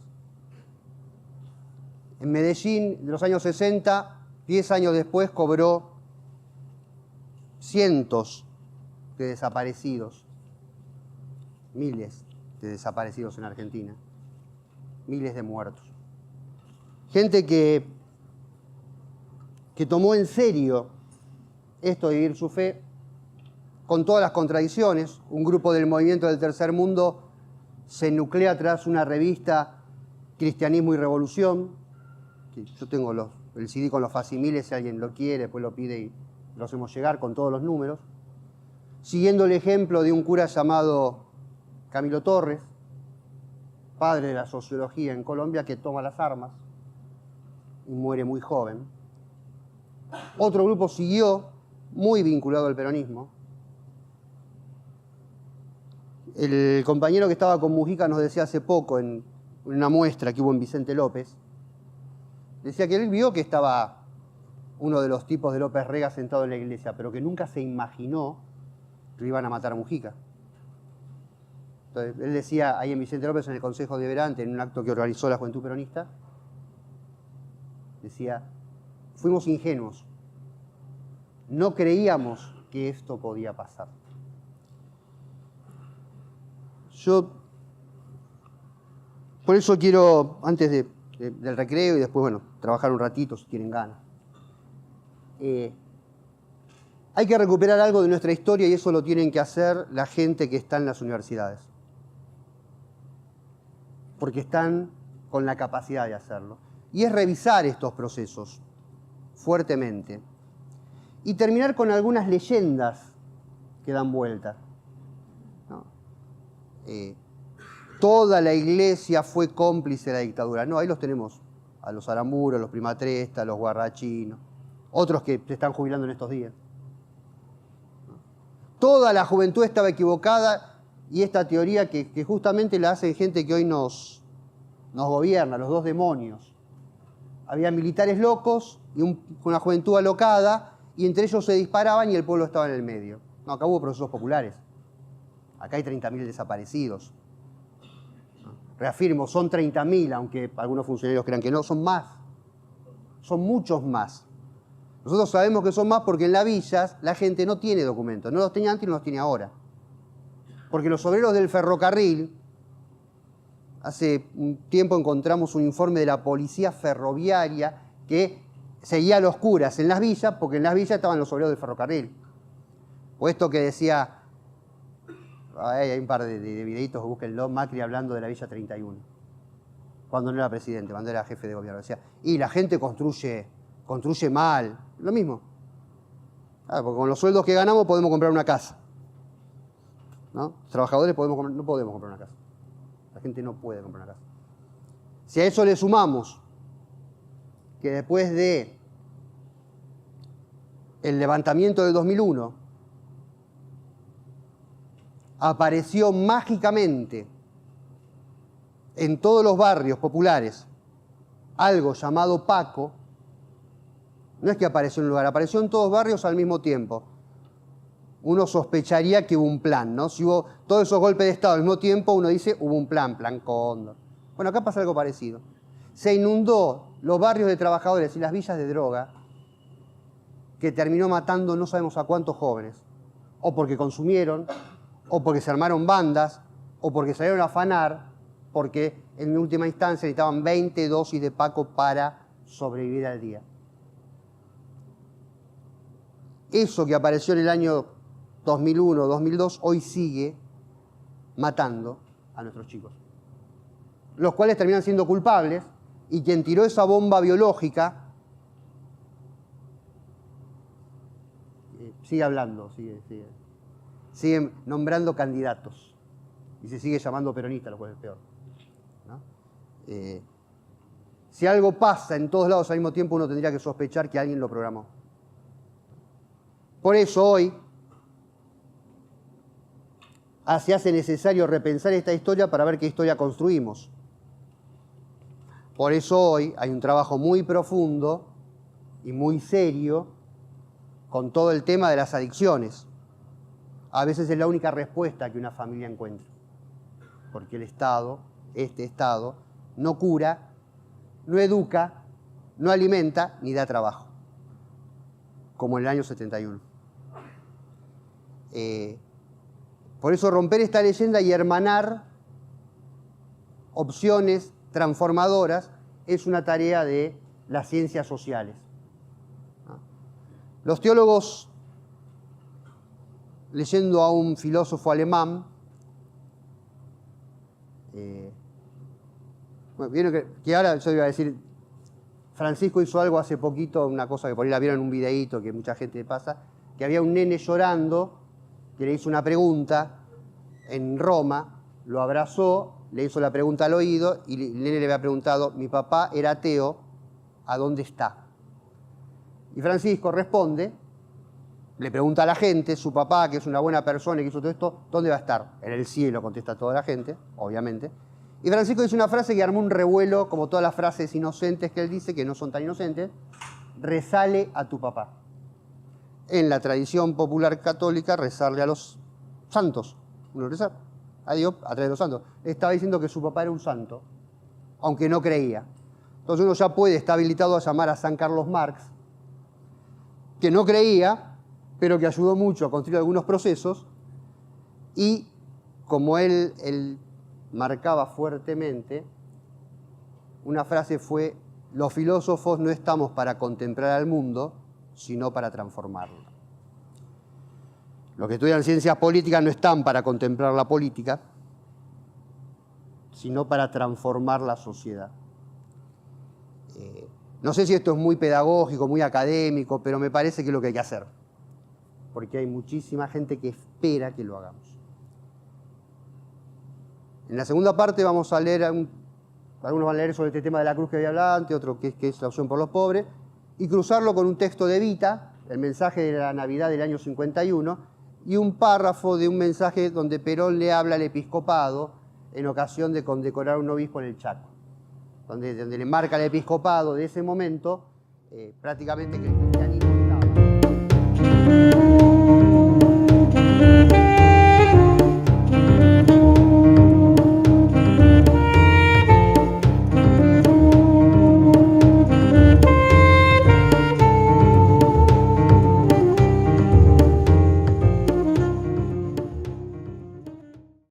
En Medellín, de los años 60, 10 años después, cobró cientos de desaparecidos, miles de desaparecidos en Argentina, miles de muertos. Gente que tomó en serio esto de vivir su fe, con todas las contradicciones. Un grupo del movimiento del Tercer Mundo se nuclea tras una revista, Cristianismo y Revolución. Yo tengo el CD con los facsimiles, si alguien lo quiere, después lo pide y lo hacemos llegar con todos los números. Siguiendo el ejemplo de un cura llamado Camilo Torres, padre de la sociología en Colombia, que toma las armas y muere muy joven. Otro grupo siguió, muy vinculado al peronismo. El compañero que estaba con Mujica nos decía hace poco, en una muestra que hubo en Vicente López, decía que él vio que estaba uno de los tipos de López Rega sentado en la iglesia, pero que nunca se imaginó que iban a matar a Mujica. Entonces, él decía ahí en Vicente López, en el Consejo Deliberante, en un acto que organizó la Juventud Peronista, decía, fuimos ingenuos, no creíamos que esto podía pasar. Yo, por eso quiero, antes del recreo y después, bueno, trabajar un ratito si tienen ganas. Hay que recuperar algo de nuestra historia y eso lo tienen que hacer la gente que está en las universidades. Porque están con la capacidad de hacerlo. Y es revisar estos procesos fuertemente. Y terminar con algunas leyendas que dan vuelta. ¿No? Toda la iglesia fue cómplice de la dictadura. No, ahí los tenemos. A los Aramburos, los Primatrestas, los Guarrachinos. Otros que se están jubilando en estos días. Toda la juventud estaba equivocada y esta teoría que justamente la hace gente que hoy nos gobierna, los dos demonios. Había militares locos y una juventud alocada y entre ellos se disparaban y el pueblo estaba en el medio. No, acá hubo procesos populares. Acá hay 30.000 desaparecidos. Reafirmo, son 30.000, aunque algunos funcionarios crean que no, son más. Son muchos más. Nosotros sabemos que son más porque en las villas la gente no tiene documentos. No los tenía antes y no los tiene ahora. Porque los obreros del ferrocarril, hace un tiempo encontramos un informe de la policía ferroviaria que seguía a los curas en las villas, porque en las villas estaban los obreros del ferrocarril. O esto que decía, hay un par de videitos, búsquenlo, Macri hablando de la Villa 31, cuando no era presidente, cuando era jefe de gobierno. Decía, y la gente construye mal. Lo mismo. Porque con los sueldos que ganamos podemos comprar una casa. ¿No? Los trabajadores no podemos comprar una casa. La gente no puede comprar una casa. Si a eso le sumamos que después de el levantamiento del 2001 apareció mágicamente en todos los barrios populares algo llamado Paco, no es que apareció en un lugar, apareció en todos los barrios al mismo tiempo. uno sospecharía que hubo un plan, ¿no? Si hubo todos esos golpes de Estado al mismo tiempo, uno dice, hubo un plan Cóndor. Bueno, acá pasa algo parecido. Se inundó los barrios de trabajadores y las villas de droga, que terminó matando no sabemos a cuántos jóvenes, o porque consumieron, o porque se armaron bandas, o porque salieron a afanar, porque en última instancia necesitaban 20 dosis de Paco para sobrevivir al día. Eso que apareció en el año 2001, 2002, hoy sigue matando a nuestros chicos, los cuales terminan siendo culpables, y quien tiró esa bomba biológica sigue hablando, sigue nombrando candidatos y se sigue llamando peronista, lo cual es peor, ¿no? Si algo pasa en todos lados al mismo tiempo, uno tendría que sospechar que alguien lo programó. Por eso hoy se hace necesario repensar esta historia para ver qué historia construimos. Por eso hoy hay un trabajo muy profundo y muy serio con todo el tema de las adicciones. A veces es la única respuesta que una familia encuentra, porque el Estado, este Estado, no cura, no educa, no alimenta ni da trabajo, como en el año 71. Por eso romper esta leyenda y hermanar opciones transformadoras es una tarea de las ciencias sociales. Los teólogos, leyendo a un filósofo alemán, bueno, vieron que ahora yo iba a decir, Francisco hizo algo hace poquito, una cosa que por ahí la vieron en un videíto que mucha gente pasa, que había un nene llorando, que le hizo una pregunta en Roma, lo abrazó, le hizo la pregunta al oído y el nene le había preguntado, mi papá era ateo, ¿a dónde está? Y Francisco responde, le pregunta a la gente, su papá, que es una buena persona y que hizo todo esto, ¿dónde va a estar? En el cielo, contesta toda la gente, obviamente. Y Francisco dice una frase que armó un revuelo, como todas las frases inocentes que él dice, que no son tan inocentes, rezale a tu papá. En la tradición popular católica, rezarle a los santos. Uno reza a Dios a través de los santos. Estaba diciendo que su papá era un santo, aunque no creía. Entonces uno ya puede, está habilitado a llamar a San Carlos Marx, que no creía, pero que ayudó mucho a construir algunos procesos, y como él marcaba fuertemente, una frase fue, los filósofos no estamos para contemplar al mundo, sino para transformarlo. Los que estudian ciencias políticas no están para contemplar la política, sino para transformar la sociedad. No sé si esto es muy pedagógico, muy académico, pero me parece que es lo que hay que hacer, porque hay muchísima gente que espera que lo hagamos. En la segunda parte vamos a leer, algunos van a leer sobre este tema de la cruz que había hablado antes, otro que es la opción por los pobres, y cruzarlo con un texto de Evita, el mensaje de la Navidad del año 51, y un párrafo de un mensaje donde Perón le habla al episcopado en ocasión de condecorar a un obispo en el Chaco, donde le marca al episcopado de ese momento prácticamente que